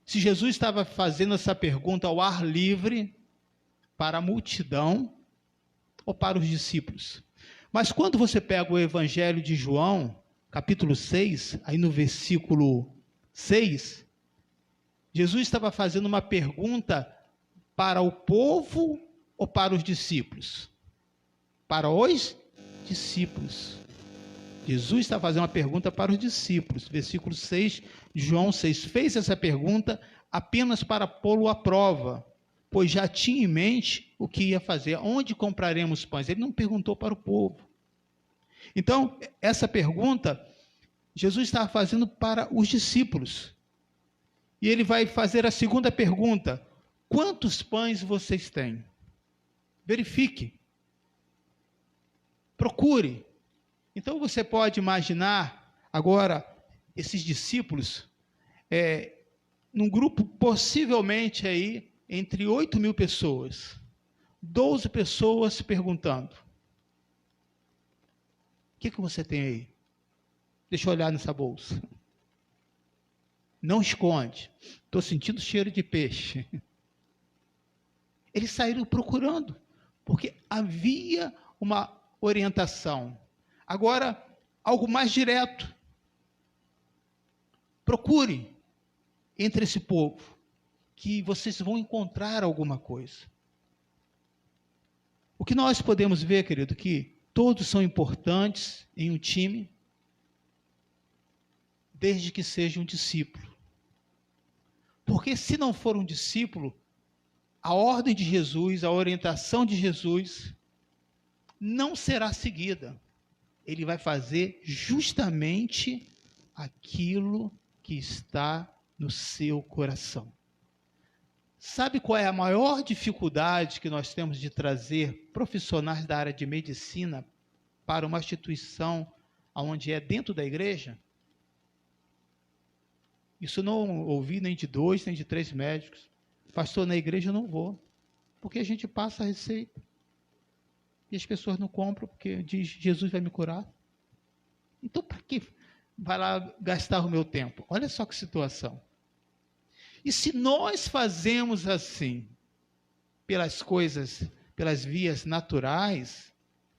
se Jesus estava fazendo essa pergunta ao ar livre para a multidão ou para os discípulos. Mas quando você pega o Evangelho de João, capítulo 6, aí no versículo 6, Jesus estava fazendo uma pergunta para o povo ou para os discípulos? Para os discípulos. Jesus está fazendo uma pergunta para os discípulos. Versículo 6, João 6, fez essa pergunta apenas para pô-lo à prova, pois já tinha em mente o que ia fazer. Onde compraremos pães? Ele não perguntou para o povo. Então, essa pergunta, Jesus estava fazendo para os discípulos. E ele vai fazer a segunda pergunta: quantos pães vocês têm? Verifique. Procure. Então você pode imaginar agora esses discípulos num grupo possivelmente aí entre 8.000 pessoas, 12 pessoas perguntando: o que você tem aí? Deixa eu olhar nessa bolsa. Não esconde. Estou sentindo cheiro de peixe. Eles saíram procurando, porque havia uma orientação. Agora, algo mais direto. Procure entre esse povo, que vocês vão encontrar alguma coisa. O que nós podemos ver, querido, que todos são importantes em um time, desde que seja um discípulo. Porque se não for um discípulo, a ordem de Jesus, a orientação de Jesus, não será seguida. Ele vai fazer justamente aquilo que está no seu coração. Sabe qual é a maior dificuldade que nós temos de trazer profissionais da área de medicina para uma instituição onde é dentro da igreja? Isso não ouvi nem de 2, nem de 3 médicos. Pastor, na igreja eu não vou, porque a gente passa a receita. E as pessoas não compram porque diz, Jesus vai me curar. Então, para que vai lá gastar o meu tempo? Olha só que situação. E se nós fazemos assim, pelas coisas, pelas vias naturais,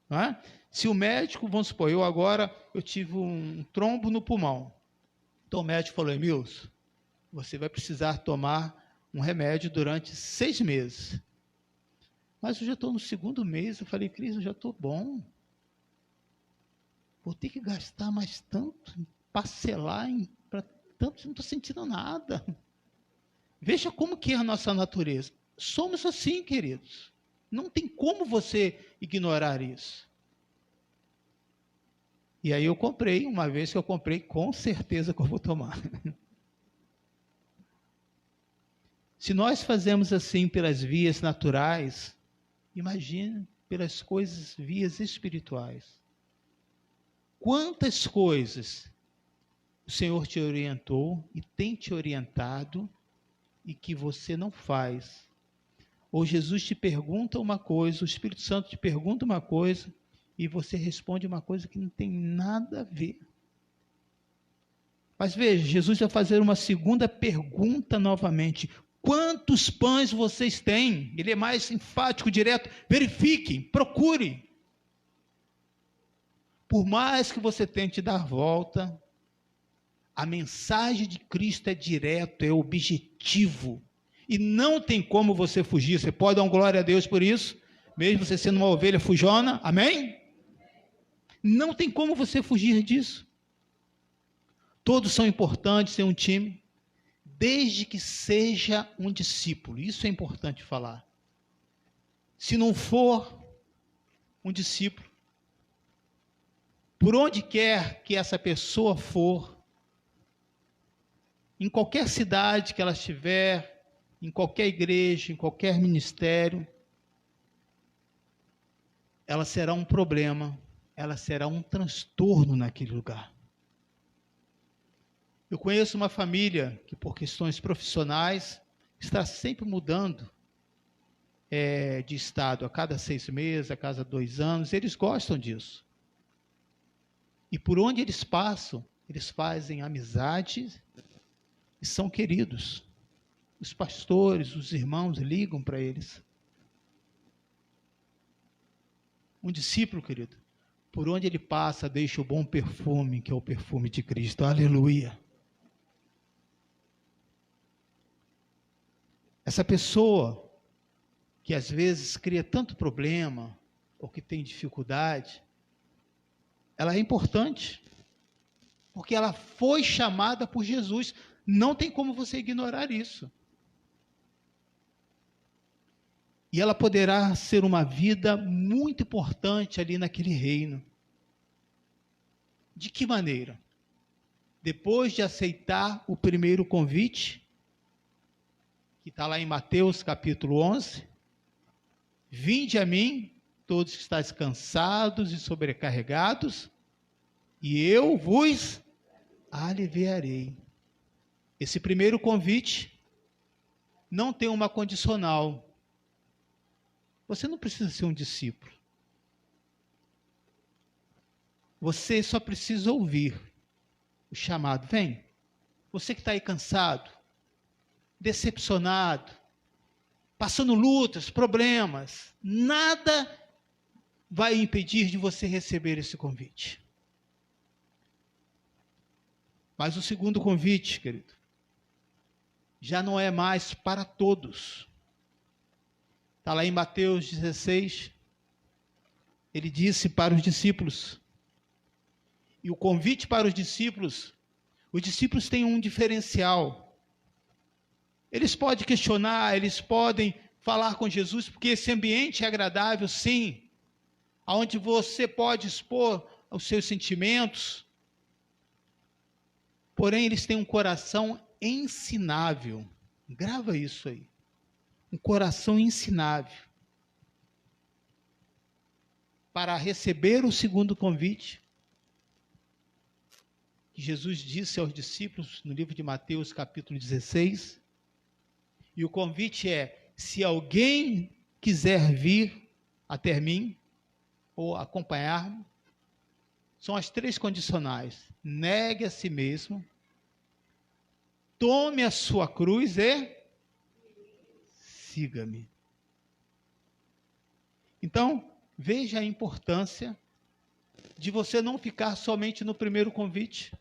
não é? Se o médico, vamos supor, eu tive um trombo no pulmão. Então o médico falou, Emilson, você vai precisar tomar um remédio durante 6 meses. Mas eu já estou no 2º mês, eu falei, Cris, eu já estou bom. Vou ter que gastar mais tanto, parcelar para tanto, não estou sentindo nada. Veja como que é a nossa natureza. Somos assim, queridos. Não tem como você ignorar isso. E aí eu comprei, uma vez que eu comprei, com certeza que eu vou tomar. Se nós fazemos assim pelas vias naturais, imagine pelas vias espirituais. Quantas coisas o Senhor te orientou e tem te orientado e que você não faz. Ou Jesus te pergunta uma coisa, o Espírito Santo te pergunta uma coisa e você responde uma coisa que não tem nada a ver. Mas veja, Jesus vai fazer uma segunda pergunta novamente. Quantos pães vocês têm? Ele é mais enfático, direto. Verifiquem, procurem. Por mais que você tente dar volta, a mensagem de Cristo é direto, é objetivo. E não tem como você fugir. Você pode dar uma glória a Deus por isso, mesmo você sendo uma ovelha fujona. Amém? Não tem como você fugir disso. Todos são importantes em um time, desde que seja um discípulo. Isso é importante falar. Se não for um discípulo, por onde quer que essa pessoa for, em qualquer cidade que ela estiver, em qualquer igreja, em qualquer ministério, ela será um problema, ela será um transtorno naquele lugar. Eu conheço uma família que, por questões profissionais, está sempre mudando de estado a cada 6 meses, a cada 2 anos. Eles gostam disso. E por onde eles passam, eles fazem amizade e são queridos. Os pastores, os irmãos ligam para eles. Um discípulo, querido, por onde ele passa, deixa o bom perfume, que é o perfume de Cristo. Aleluia. Essa pessoa que às vezes cria tanto problema, ou que tem dificuldade, ela é importante, porque ela foi chamada por Jesus. Não tem como você ignorar isso. E ela poderá ser uma vida muito importante ali naquele reino. De que maneira? Depois de aceitar o primeiro convite, que está lá em Mateus capítulo 11, vinde a mim, todos que estáis cansados e sobrecarregados, e eu vos aliviarei. Esse primeiro convite não tem uma condicional. Você não precisa ser um discípulo. Você só precisa ouvir o chamado. Vem, você que está aí cansado, decepcionado, passando lutas, problemas, nada vai impedir de você receber esse convite. Mas o segundo convite, querido, já não é mais para todos. Está lá em Mateus 16, ele disse para os discípulos, e o convite para os discípulos têm um diferencial. Eles podem questionar, eles podem falar com Jesus, porque esse ambiente é agradável, sim, onde você pode expor os seus sentimentos, porém eles têm um coração ensinável. Grava isso aí. Um coração ensinável. Para receber o segundo convite, que Jesus disse aos discípulos no livro de Mateus, capítulo 16, e o convite é: se alguém quiser vir até mim, ou acompanhar-me, são as 3 condicionais: negue a si mesmo, tome a sua cruz e siga-me. Então, veja a importância de você não ficar somente no primeiro convite,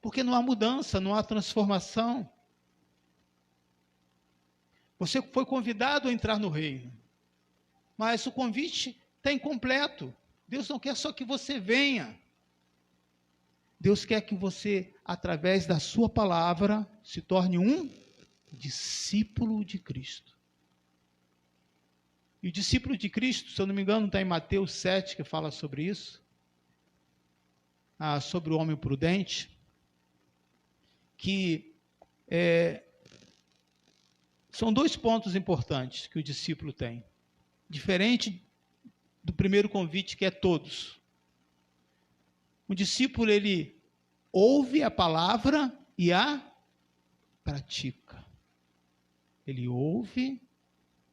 porque não há mudança, não há transformação. Você foi convidado a entrar no reino, mas o convite está incompleto. Deus não quer só que você venha. Deus quer que você, através da sua palavra, se torne um discípulo de Cristo. E o discípulo de Cristo, se eu não me engano, está em Mateus 7, que fala sobre isso. sobre o homem prudente, que são 2 pontos importantes que o discípulo tem. Diferente do primeiro convite, que é todos. O discípulo, ele ouve a palavra e a pratica. Ele ouve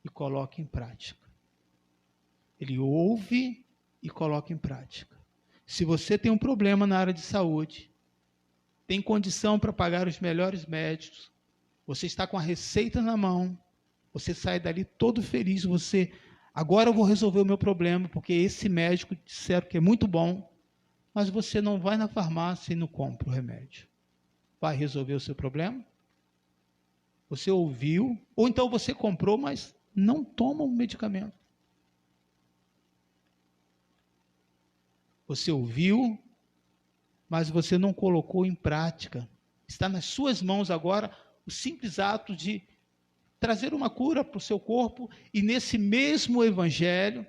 e coloca em prática. Ele ouve e coloca em prática. Se você tem um problema na área de saúde, tem condição para pagar os melhores médicos, você está com a receita na mão, você sai dali todo feliz, agora eu vou resolver o meu problema, porque esse médico disseram que é muito bom, mas você não vai na farmácia e não compra o remédio. Vai resolver o seu problema? Você ouviu, ou então você comprou, mas não toma o medicamento. Você ouviu, mas você não colocou em prática. Está nas suas mãos agora o simples ato de trazer uma cura para o seu corpo, e nesse mesmo evangelho,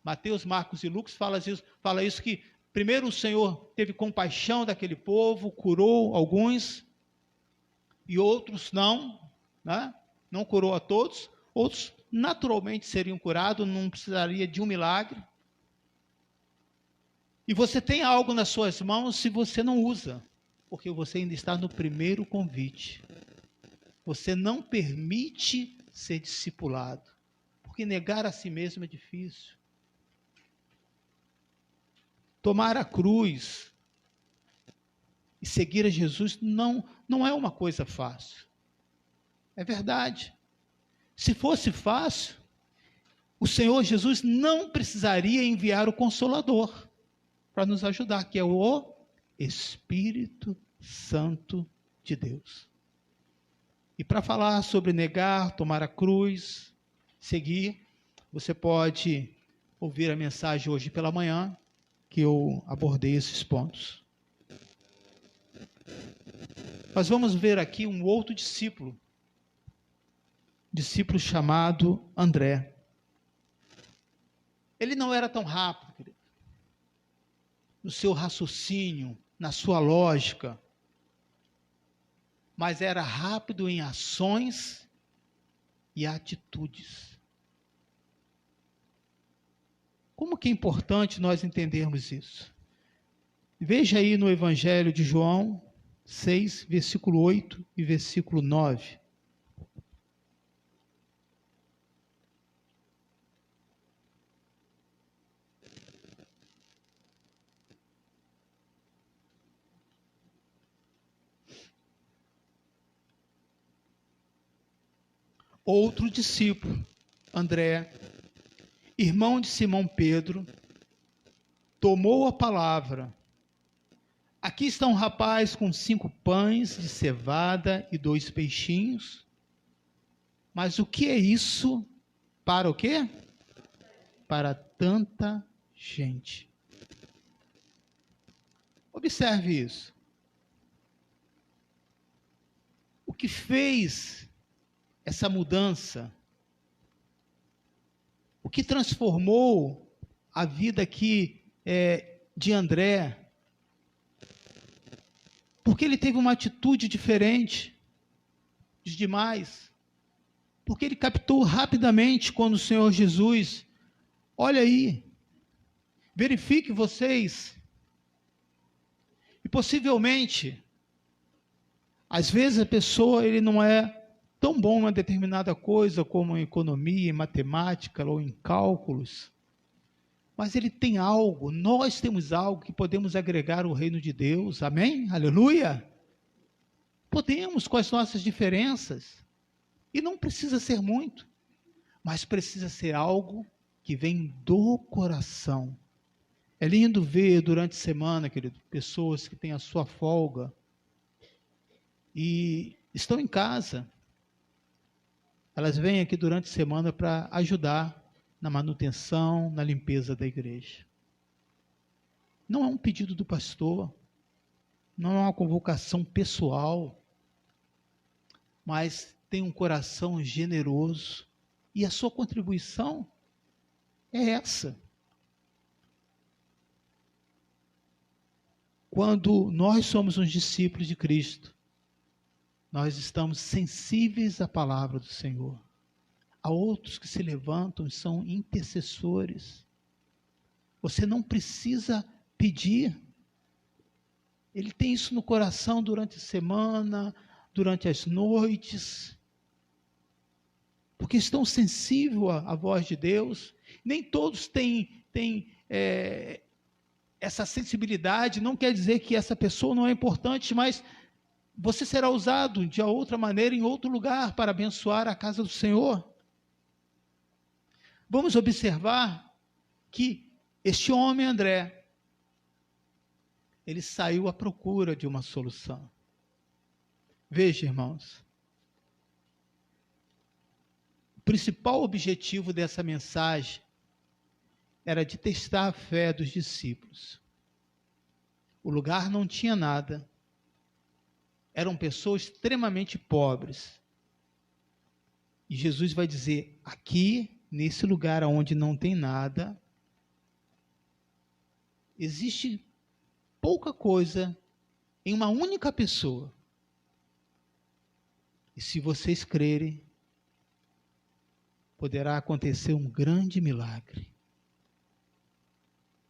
Mateus, Marcos e Lucas fala isso que primeiro o Senhor teve compaixão daquele povo, curou alguns, e outros não, né? Não curou a todos, outros naturalmente seriam curados, não precisaria de um milagre. E você tem algo nas suas mãos se você não usa, porque você ainda está no primeiro convite. Você não permite ser discipulado, porque negar a si mesmo é difícil. Tomar a cruz e seguir a Jesus não é uma coisa fácil. É verdade. Se fosse fácil, o Senhor Jesus não precisaria enviar o Consolador para nos ajudar, que é o Espírito Santo de Deus. E para falar sobre negar, tomar a cruz, seguir, você pode ouvir a mensagem hoje pela manhã, que eu abordei esses pontos. Mas vamos ver aqui um outro discípulo chamado André. Ele não era tão rápido, querido, no seu raciocínio, na sua lógica, mas era rápido em ações e atitudes. Como que é importante nós entendermos isso? Veja aí no Evangelho de João 6, versículo 8 e versículo 9. Outro discípulo, André, irmão de Simão Pedro, tomou a palavra. Aqui está um rapaz com 5 pães de cevada e 2 peixinhos. Mas o que é isso para o quê? Para tanta gente. Observe isso. O que fez essa mudança? O que transformou a vida aqui de André? Porque ele teve uma atitude diferente dos demais. Porque ele captou rapidamente quando o Senhor Jesus, olha aí, verifique vocês, e possivelmente, às vezes a pessoa, ele não é tão bom em uma determinada coisa como em economia, em matemática ou em cálculos, mas ele tem algo, nós temos algo que podemos agregar ao reino de Deus, amém? Aleluia! Podemos com as nossas diferenças, e não precisa ser muito, mas precisa ser algo que vem do coração. É lindo ver durante a semana, querido, pessoas que têm a sua folga e estão em casa. Elas vêm aqui durante a semana para ajudar na manutenção, na limpeza da igreja. Não é um pedido do pastor, não é uma convocação pessoal, mas tem um coração generoso, e a sua contribuição é essa. quando nós somos uns discípulos de Cristo, nós estamos sensíveis à palavra do Senhor. Há outros que se levantam e são intercessores. Você não precisa pedir. Ele tem isso no coração durante a semana, durante as noites, porque estão sensíveis à voz de Deus. Nem todos têm essa sensibilidade. Não quer dizer que essa pessoa não é importante, mas você será usado de outra maneira em outro lugar para abençoar a casa do Senhor. Vamos observar que este homem, André, ele saiu à procura de uma solução. Veja, irmãos, o principal objetivo dessa mensagem era de testar a fé dos discípulos. O lugar não tinha nada, eram pessoas extremamente pobres. E Jesus vai dizer, aqui, nesse lugar onde não tem nada, existe pouca coisa em uma única pessoa. E se vocês crerem, poderá acontecer um grande milagre.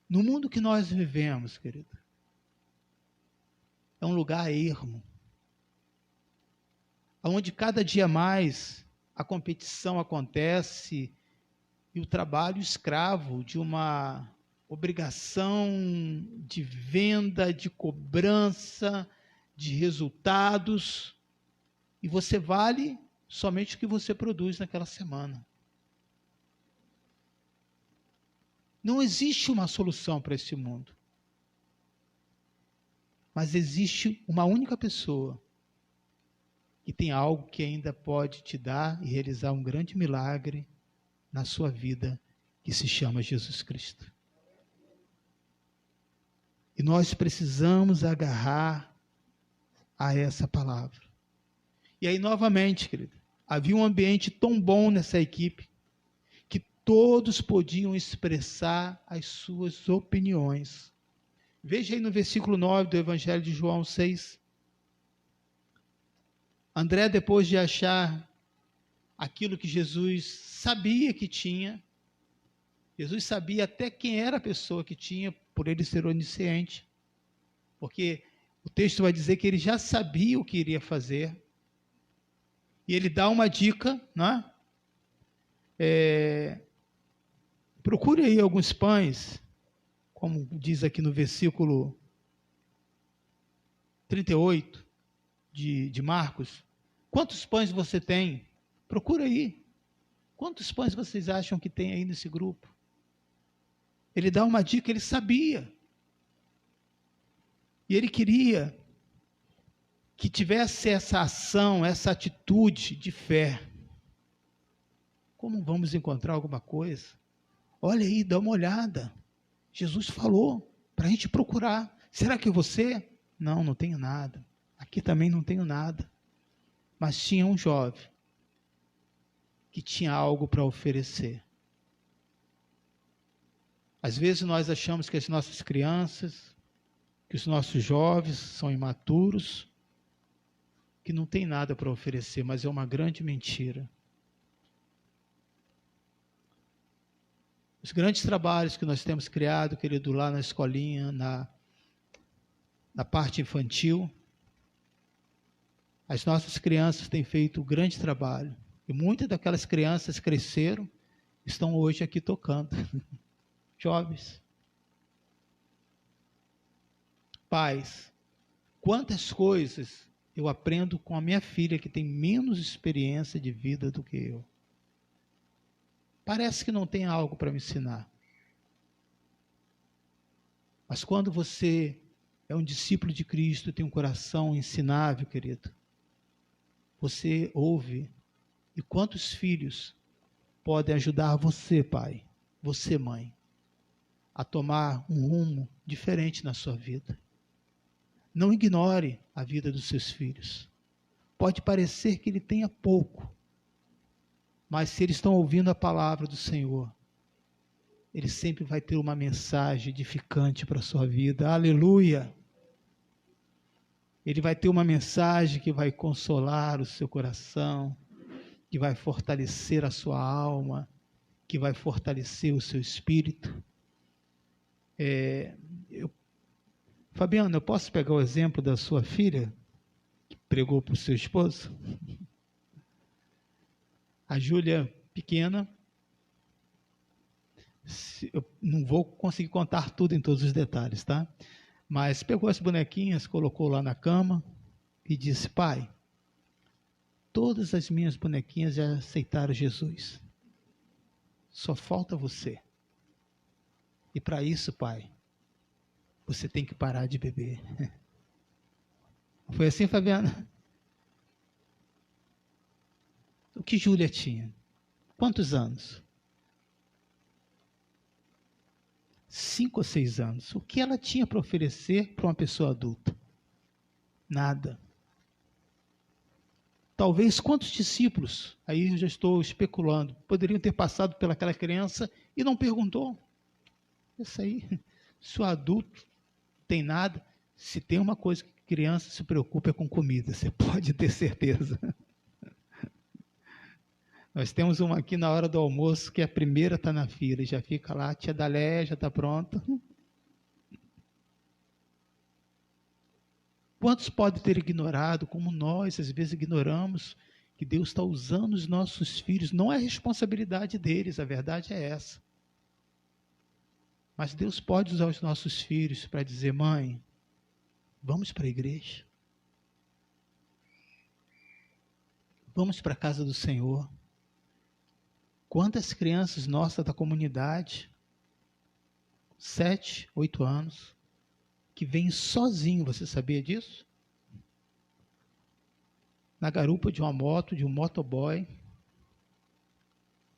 No mundo que nós vivemos, querido, é um lugar ermo, onde cada dia mais a competição acontece e o trabalho escravo de uma obrigação de venda, de cobrança, de resultados, e você vale somente o que você produz naquela semana. Não existe uma solução para esse mundo, mas existe uma única pessoa que tem algo que ainda pode te dar e realizar um grande milagre na sua vida, que se chama Jesus Cristo. E nós precisamos agarrar a essa palavra. E aí, novamente, querido, havia um ambiente tão bom nessa equipe, que todos podiam expressar as suas opiniões. Veja aí no versículo 9 do Evangelho de João 6. André, depois de achar aquilo que Jesus sabia que tinha, Jesus sabia até quem era a pessoa que tinha, por ele ser onisciente, porque o texto vai dizer que ele já sabia o que iria fazer, e ele dá uma dica, não é? Procure aí alguns pães, como diz aqui no versículo 38 de Marcos. Quantos pães você tem? Procura aí. Quantos pães vocês acham que tem aí nesse grupo? Ele dá uma dica, ele sabia. E ele queria que tivesse essa ação, essa atitude de fé. Como vamos encontrar alguma coisa? Olha aí, dá uma olhada. Jesus falou para a gente procurar. Será que você? Não, não tenho nada. Aqui também não tenho nada. Mas tinha um jovem que tinha algo para oferecer. Às vezes nós achamos que as nossas crianças, que os nossos jovens são imaturos, que não tem nada para oferecer, mas é uma grande mentira. Os grandes trabalhos que nós temos criado, querido, lá na escolinha, na parte infantil, as nossas crianças têm feito um grande trabalho. E muitas daquelas crianças cresceram, estão hoje aqui tocando. Jovens. Pais, quantas coisas eu aprendo com a minha filha, que tem menos experiência de vida do que eu. Parece que não tem algo para me ensinar. Mas quando você é um discípulo de Cristo, tem um coração ensinável, querido, você ouve. E quantos filhos podem ajudar você, pai, você, mãe, a tomar um rumo diferente na sua vida? Não ignore a vida dos seus filhos. Pode parecer que ele tenha pouco, mas se eles estão ouvindo a palavra do Senhor, ele sempre vai ter uma mensagem edificante para a sua vida. Aleluia! Ele vai ter uma mensagem que vai consolar o seu coração, que vai fortalecer a sua alma, que vai fortalecer o seu espírito. Fabiano, eu posso pegar o exemplo da sua filha, que pregou para o seu esposo? A Júlia, pequena, eu não vou conseguir contar tudo em todos os detalhes, tá? Mas pegou as bonequinhas, colocou lá na cama e disse: pai, todas as minhas bonequinhas já aceitaram Jesus. Só falta você. E para isso, pai, você tem que parar de beber. Foi assim, Fabiana? O que Júlia tinha? Quantos anos? 5 ou 6 anos. O que ela tinha para oferecer para uma pessoa adulta? Nada. Talvez quantos discípulos, aí eu já estou especulando, poderiam ter passado pelaquela criança e não perguntou. Isso aí, se o adulto tem nada, se tem uma coisa que criança se preocupa é com comida, você pode ter certeza. Nós temos uma aqui na hora do almoço, que a primeira está na fila, já fica lá, a tia Dalé já está pronta. Quantos podem ter ignorado, como nós às vezes ignoramos, que Deus está usando os nossos filhos? Não é responsabilidade deles, a verdade é essa. Mas Deus pode usar os nossos filhos para dizer: mãe, vamos para a igreja. Vamos para a casa do Senhor. Quantas crianças nossas da comunidade, 7, 8 anos, que vêm sozinho, você sabia disso? Na garupa de uma moto, de um motoboy,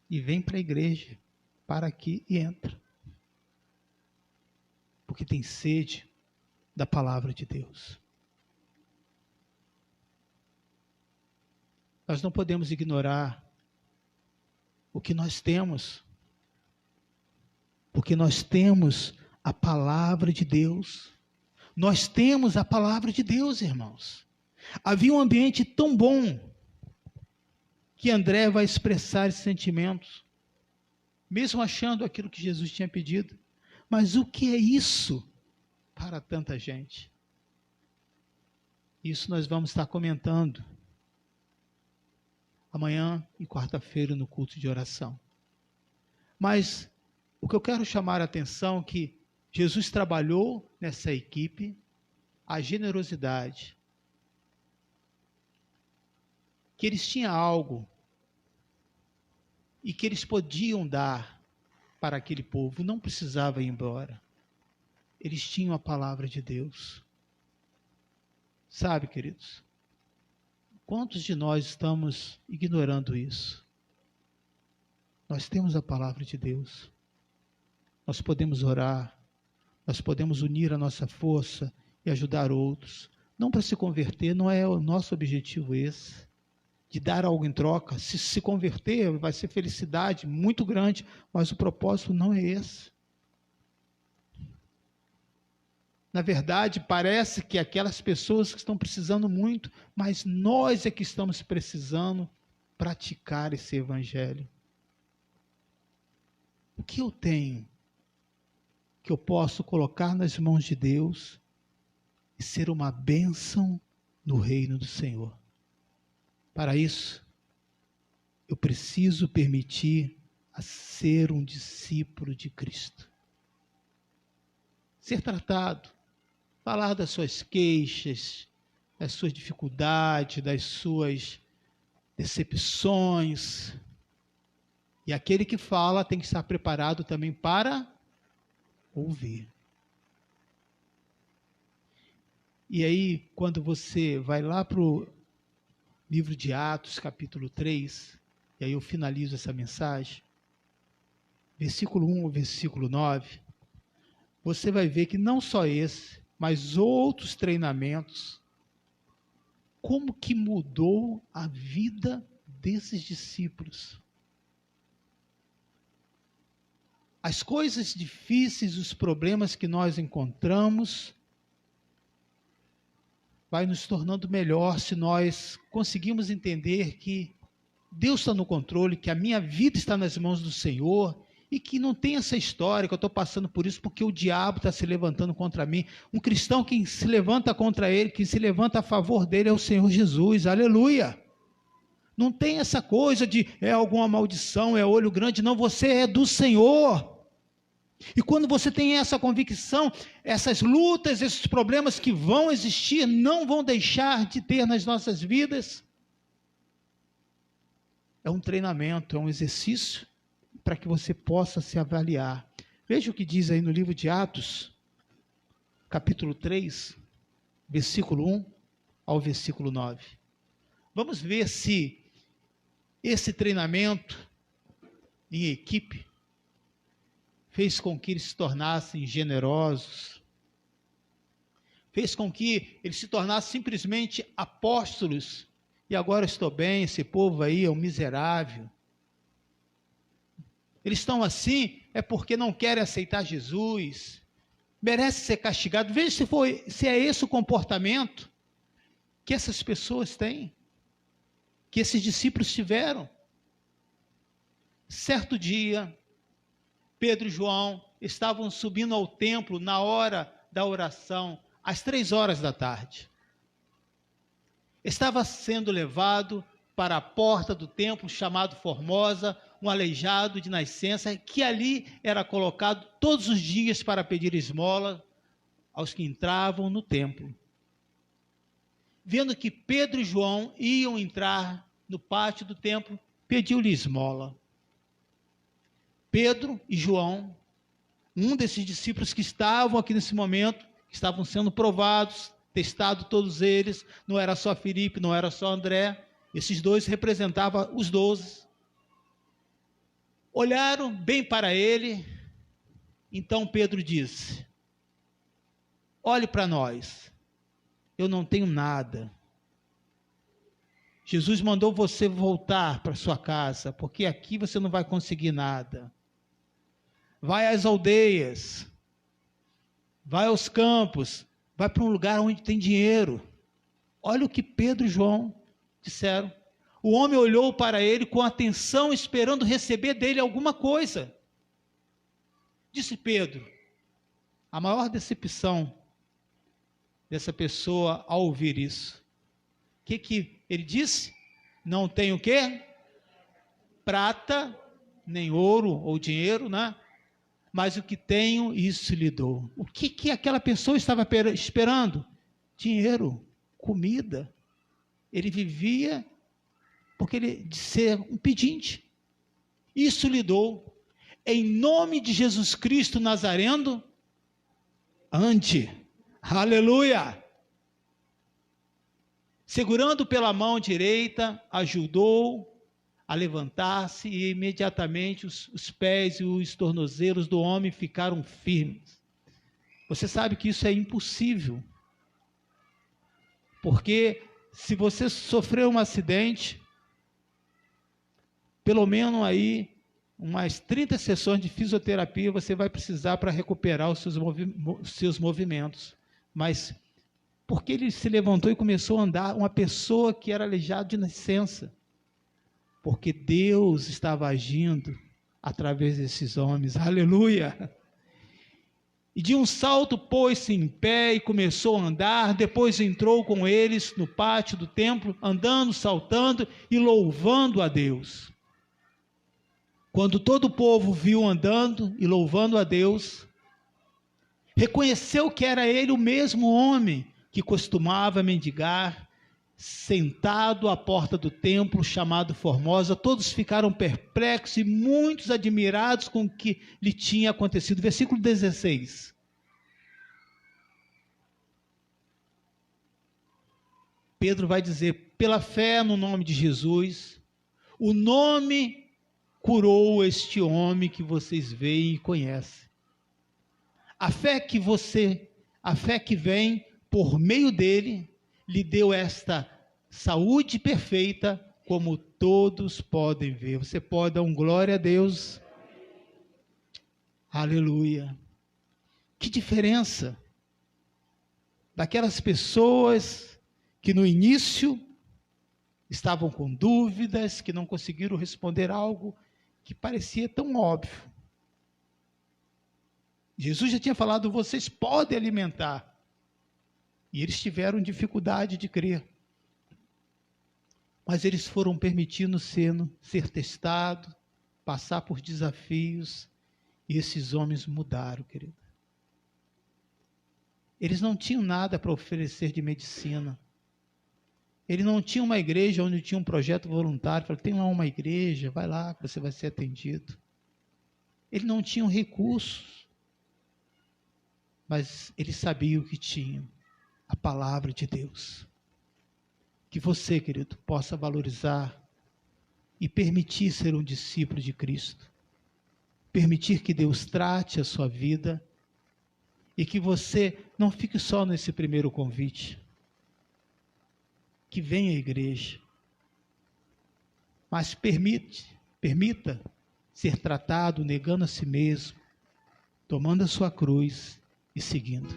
e vem para a igreja, para aqui e entra. Porque tem sede da palavra de Deus. Nós não podemos ignorar o que nós temos, porque nós temos a palavra de Deus. Nós temos a palavra de Deus, irmãos. Havia um ambiente tão bom que André vai expressar esses sentimentos, mesmo achando aquilo que Jesus tinha pedido. Mas o que é isso para tanta gente? Isso nós vamos estar comentando amanhã e quarta-feira no culto de oração. Mas o que eu quero chamar a atenção é que Jesus trabalhou nessa equipe a generosidade, que eles tinham algo e que eles podiam dar para aquele povo, não precisava ir embora. Eles tinham a palavra de Deus. Sabe, queridos, quantos de nós estamos ignorando isso? Nós temos a palavra de Deus. Nós podemos orar, nós podemos unir a nossa força e ajudar outros. Não para se converter, não é o nosso objetivo esse, de dar algo em troca. Se converter, vai ser felicidade muito grande, mas o propósito não é esse. Na verdade, parece que aquelas pessoas que estão precisando muito, mas nós é que estamos precisando praticar esse evangelho. O que eu tenho que eu posso colocar nas mãos de Deus e ser uma bênção no reino do Senhor? Para isso, eu preciso permitir a ser um discípulo de Cristo. Ser tratado, falar das suas queixas, das suas dificuldades, das suas decepções. E aquele que fala tem que estar preparado também para ouvir. E aí, quando você vai lá para o livro de Atos, capítulo 3, e aí eu finalizo essa mensagem, versículo 1 ao versículo 9, você vai ver que não só esse, mas outros treinamentos, como que mudou a vida desses discípulos. As coisas difíceis, os problemas que nós encontramos, vai nos tornando melhor se nós conseguimos entender que Deus está no controle, que a minha vida está nas mãos do Senhor e que não tem essa história que eu estou passando por isso porque o diabo está se levantando contra mim. Um cristão que se levanta contra ele, que se levanta a favor dele é o Senhor Jesus, aleluia. Não tem essa coisa de é alguma maldição, é olho grande, não, você é do Senhor. E quando você tem essa convicção, essas lutas, esses problemas que vão existir, não vão deixar de ter nas nossas vidas. É um treinamento, é um exercício para que você possa se avaliar. Veja o que diz aí no livro de Atos, capítulo 3, versículo 1 ao versículo 9. Vamos ver se esse treinamento em equipe fez com que eles se tornassem generosos, fez com que eles se tornassem simplesmente apóstolos, e agora estou bem, esse povo aí é um miserável. Eles estão assim, é porque não querem aceitar Jesus, merece ser castigado. Veja se é esse o comportamento que essas pessoas têm, que esses discípulos tiveram. Certo dia, Pedro e João estavam subindo ao templo na hora da oração, às 3 horas da tarde. Estava sendo levado para a porta do templo chamado Formosa, um aleijado de nascença, que ali era colocado todos os dias para pedir esmola aos que entravam no templo. Vendo que Pedro e João iam entrar no pátio do templo, pediu-lhe esmola. Pedro e João, um desses discípulos que estavam aqui nesse momento, que estavam sendo provados, testados todos eles, não era só Filipe, não era só André, esses dois representavam os 12. Olharam bem para ele, então Pedro disse: olhe para nós, eu não tenho nada. Jesus mandou você voltar para sua casa, porque aqui você não vai conseguir nada. Vai às aldeias, vai aos campos, vai para um lugar onde tem dinheiro. Olha o que Pedro e João disseram. O homem olhou para ele com atenção, esperando receber dele alguma coisa. Disse Pedro, a maior decepção dessa pessoa ao ouvir isso. O que ele disse? Não tenho o quê? Prata, nem ouro ou dinheiro, né? Mas o que tenho, isso lhe dou. O que aquela pessoa estava esperando? Dinheiro, comida. Ele vivia porque ele de ser um pedinte. Isso lhe dou. Em nome de Jesus Cristo Nazareno, ande. Aleluia! Segurando pela mão direita, ajudou a levantar-se e imediatamente os pés e os tornozelos do homem ficaram firmes. Você sabe que isso é impossível. Porque se você sofreu um acidente, pelo menos aí umas 30 sessões de fisioterapia você vai precisar para recuperar os seus movimentos. Mas porque ele se levantou e começou a andar, uma pessoa que era aleijada de nascença. Porque Deus estava agindo através desses homens, aleluia! E de um salto pôs-se em pé e começou a andar, depois entrou com eles no pátio do templo, andando, saltando e louvando a Deus. Quando todo o povo viu andando e louvando a Deus, reconheceu que era ele o mesmo homem que costumava mendigar, sentado à porta do templo chamado Formosa. Todos ficaram perplexos e muitos admirados com o que lhe tinha acontecido. Versículo 16. Pedro vai dizer, pela fé no nome de Jesus, o nome curou este homem que vocês veem e conhecem. A fé que vem por meio dele, lhe deu esta saúde perfeita, como todos podem ver. Você pode dar um glória a Deus? Aleluia. Que diferença daquelas pessoas que no início estavam com dúvidas, que não conseguiram responder algo que parecia tão óbvio. Jesus já tinha falado, vocês podem alimentar. E eles tiveram dificuldade de crer. Mas eles foram permitindo ser testados, passar por desafios, e esses homens mudaram, querido. Eles não tinham nada para oferecer de medicina. Eles não tinham uma igreja onde tinha um projeto voluntário. Falaram, tem lá uma igreja, vai lá que você vai ser atendido. Eles não tinham recursos. Mas eles sabiam que tinham a palavra de Deus. Que você, querido, possa valorizar e permitir ser um discípulo de Cristo. Permitir que Deus trate a sua vida e que você não fique só nesse primeiro convite. Que venha à igreja. Mas permita ser tratado negando a si mesmo, tomando a sua cruz e seguindo.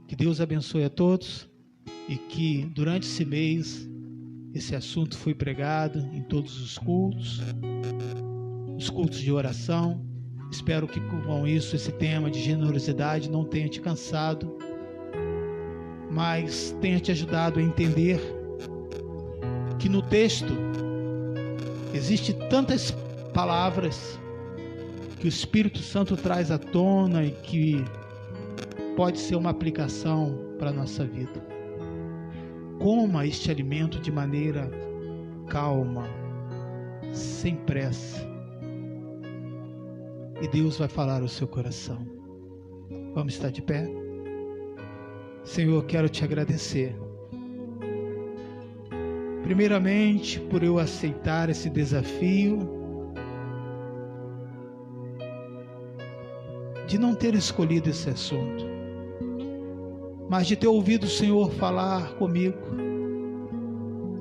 Que Deus abençoe a todos e que durante esse mês esse assunto foi pregado em todos os cultos de oração. Espero que com isso esse tema de generosidade não tenha te cansado, mas tenha te ajudado a entender que no texto existe tantas palavras que o Espírito Santo traz à tona e que pode ser uma aplicação para a nossa vida. Coma este alimento de maneira calma, sem pressa, e Deus vai falar ao seu coração. Vamos estar de pé? Senhor, quero te agradecer. Primeiramente, por eu aceitar esse desafio de não ter escolhido esse assunto, mas de ter ouvido o Senhor falar comigo.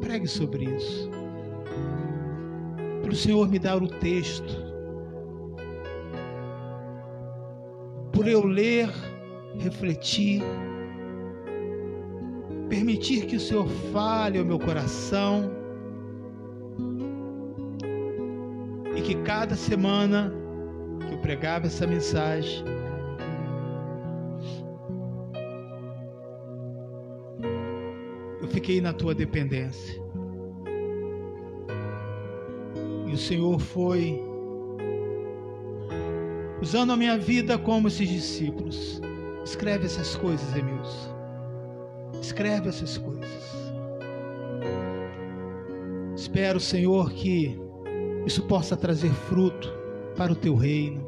Pregue sobre isso. Para o Senhor me dar o texto, por eu ler, refletir, permitir que o Senhor fale ao meu coração, e que cada semana que eu pregava essa mensagem, eu fiquei na tua dependência, e o Senhor foi usando a minha vida como esses discípulos. Escreve essas coisas, Emilson. Escreve essas coisas. Espero, Senhor, que isso possa trazer fruto para o teu reino,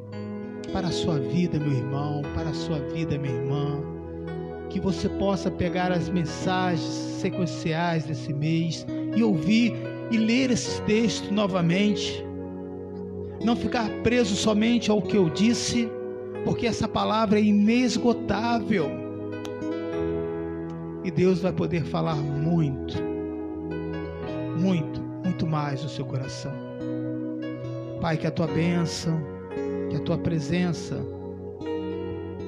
para a sua vida, meu irmão, para a sua vida, minha irmã. Que você possa pegar as mensagens sequenciais desse mês e ouvir e ler esse texto novamente. Não ficar preso somente ao que eu disse, porque essa palavra é inesgotável. E Deus vai poder falar muito, muito, muito mais no seu coração. Pai, que a tua bênção, que a tua presença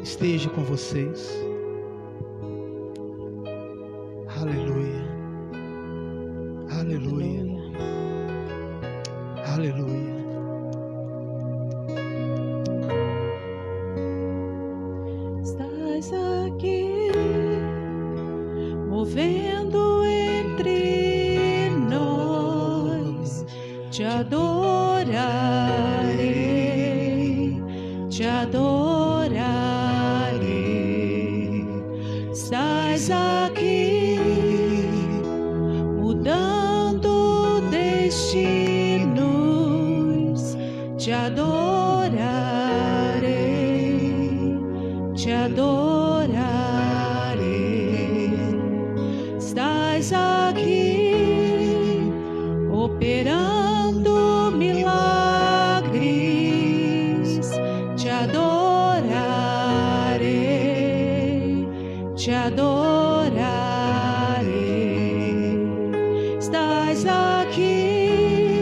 esteja com vocês. Aleluia, aleluia, aleluia. Estás aqui, movendo entre nós, te adorarei, te adorarei. Estás aqui, mudando destinos, te adorarei, te adorarei. Estás aqui, operando milagres, te adorarei, te adorarei. Estás aqui,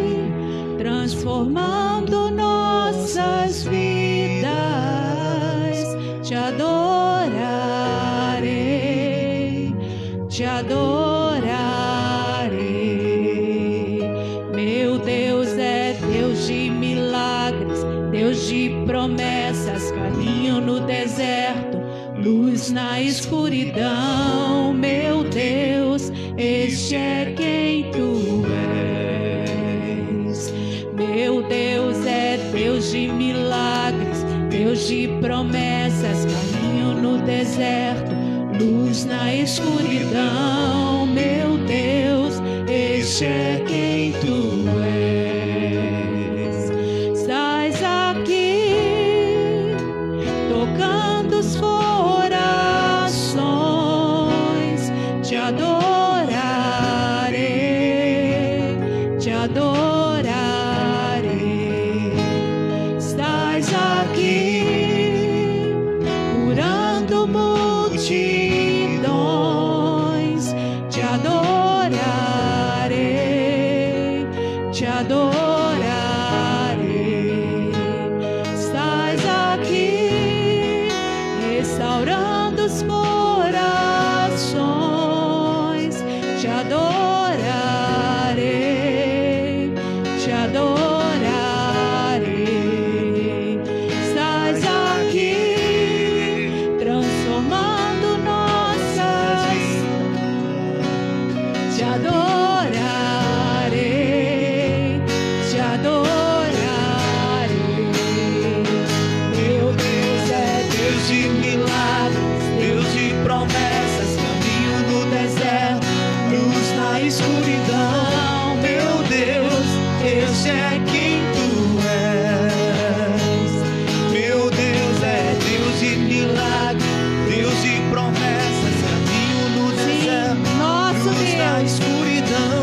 transformando nossas vidas, te adorarei, te adorarei. Deus de promessas, caminho no deserto, luz na escuridão. Meu Deus, este é quem tu és. Meu Deus é Deus de milagres, Deus de promessas, caminho no deserto, luz na escuridão. Meu Deus, este é quem tu és. Estás aqui, tocando os corações. Te adorarei, te adorarei. Estás aqui, curando multidões. Te adorarei, te adorarei. Estás aqui, restaurando os corações. Te adorarei, te adorarei. Estás aqui, transformando nossas vidas. Te adorarei, te adorarei. Meu Deus é Deus de milagres, Deus de promessas, caminho no deserto, luz na escuridão. Meu Deus, este é quem tu és. Meu Deus é Deus de milagres, Deus de promessas, caminho no deserto, Nosso luz na Deus, escuridão.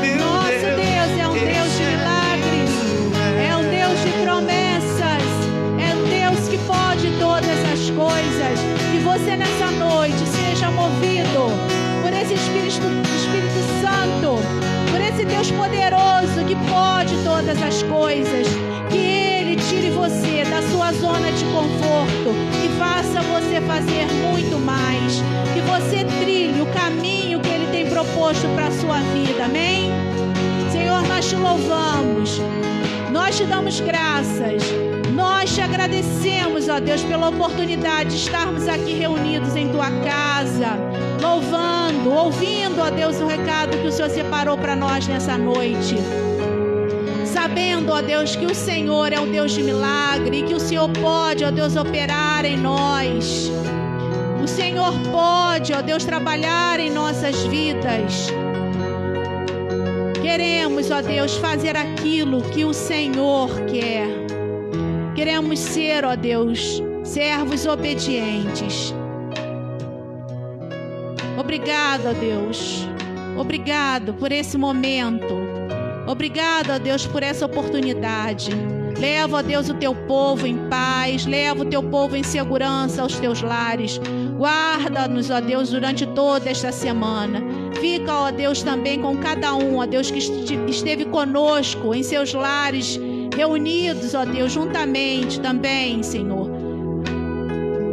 Meu nosso Deus é um Deus de milagres, é um Deus de promessas, é um Deus que pode todas as coisas. Que você nessa noite seja movido por esse Espírito Santo, por esse Deus poderoso que pode todas as coisas. Que Ele tire você da sua zona de conforto e faça você fazer muito mais. Que você trilhe o caminho que Ele tem proposto para a sua vida. Amém? Senhor, nós te louvamos, nós te damos graças, nós te agradecemos, ó Deus, pela oportunidade de estarmos aqui reunidos em tua casa, louvando, ouvindo, ó Deus, o recado que o Senhor separou para nós nessa noite. Sabendo, ó Deus, que o Senhor é um Deus de milagre e que o Senhor pode, ó Deus, operar em nós. O Senhor pode, ó Deus, trabalhar em nossas vidas. Queremos, ó Deus, fazer aquilo que o Senhor quer. Queremos ser, ó Deus, servos obedientes. Obrigado, ó Deus. Obrigado por esse momento. Obrigado, ó Deus, por essa oportunidade. Leva, ó Deus, o teu povo em paz. Leva o teu povo em segurança aos teus lares. Guarda-nos, ó Deus, durante toda esta semana. Fica, ó Deus, também com cada um, ó Deus, que esteve conosco em seus lares, reunidos, ó Deus, juntamente também, Senhor,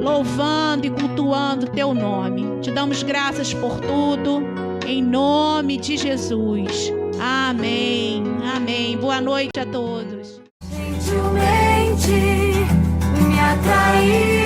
louvando e cultuando o teu nome. Te damos graças por tudo, em nome de Jesus. Amém, amém. Boa noite a todos. Gentilmente me atraiu.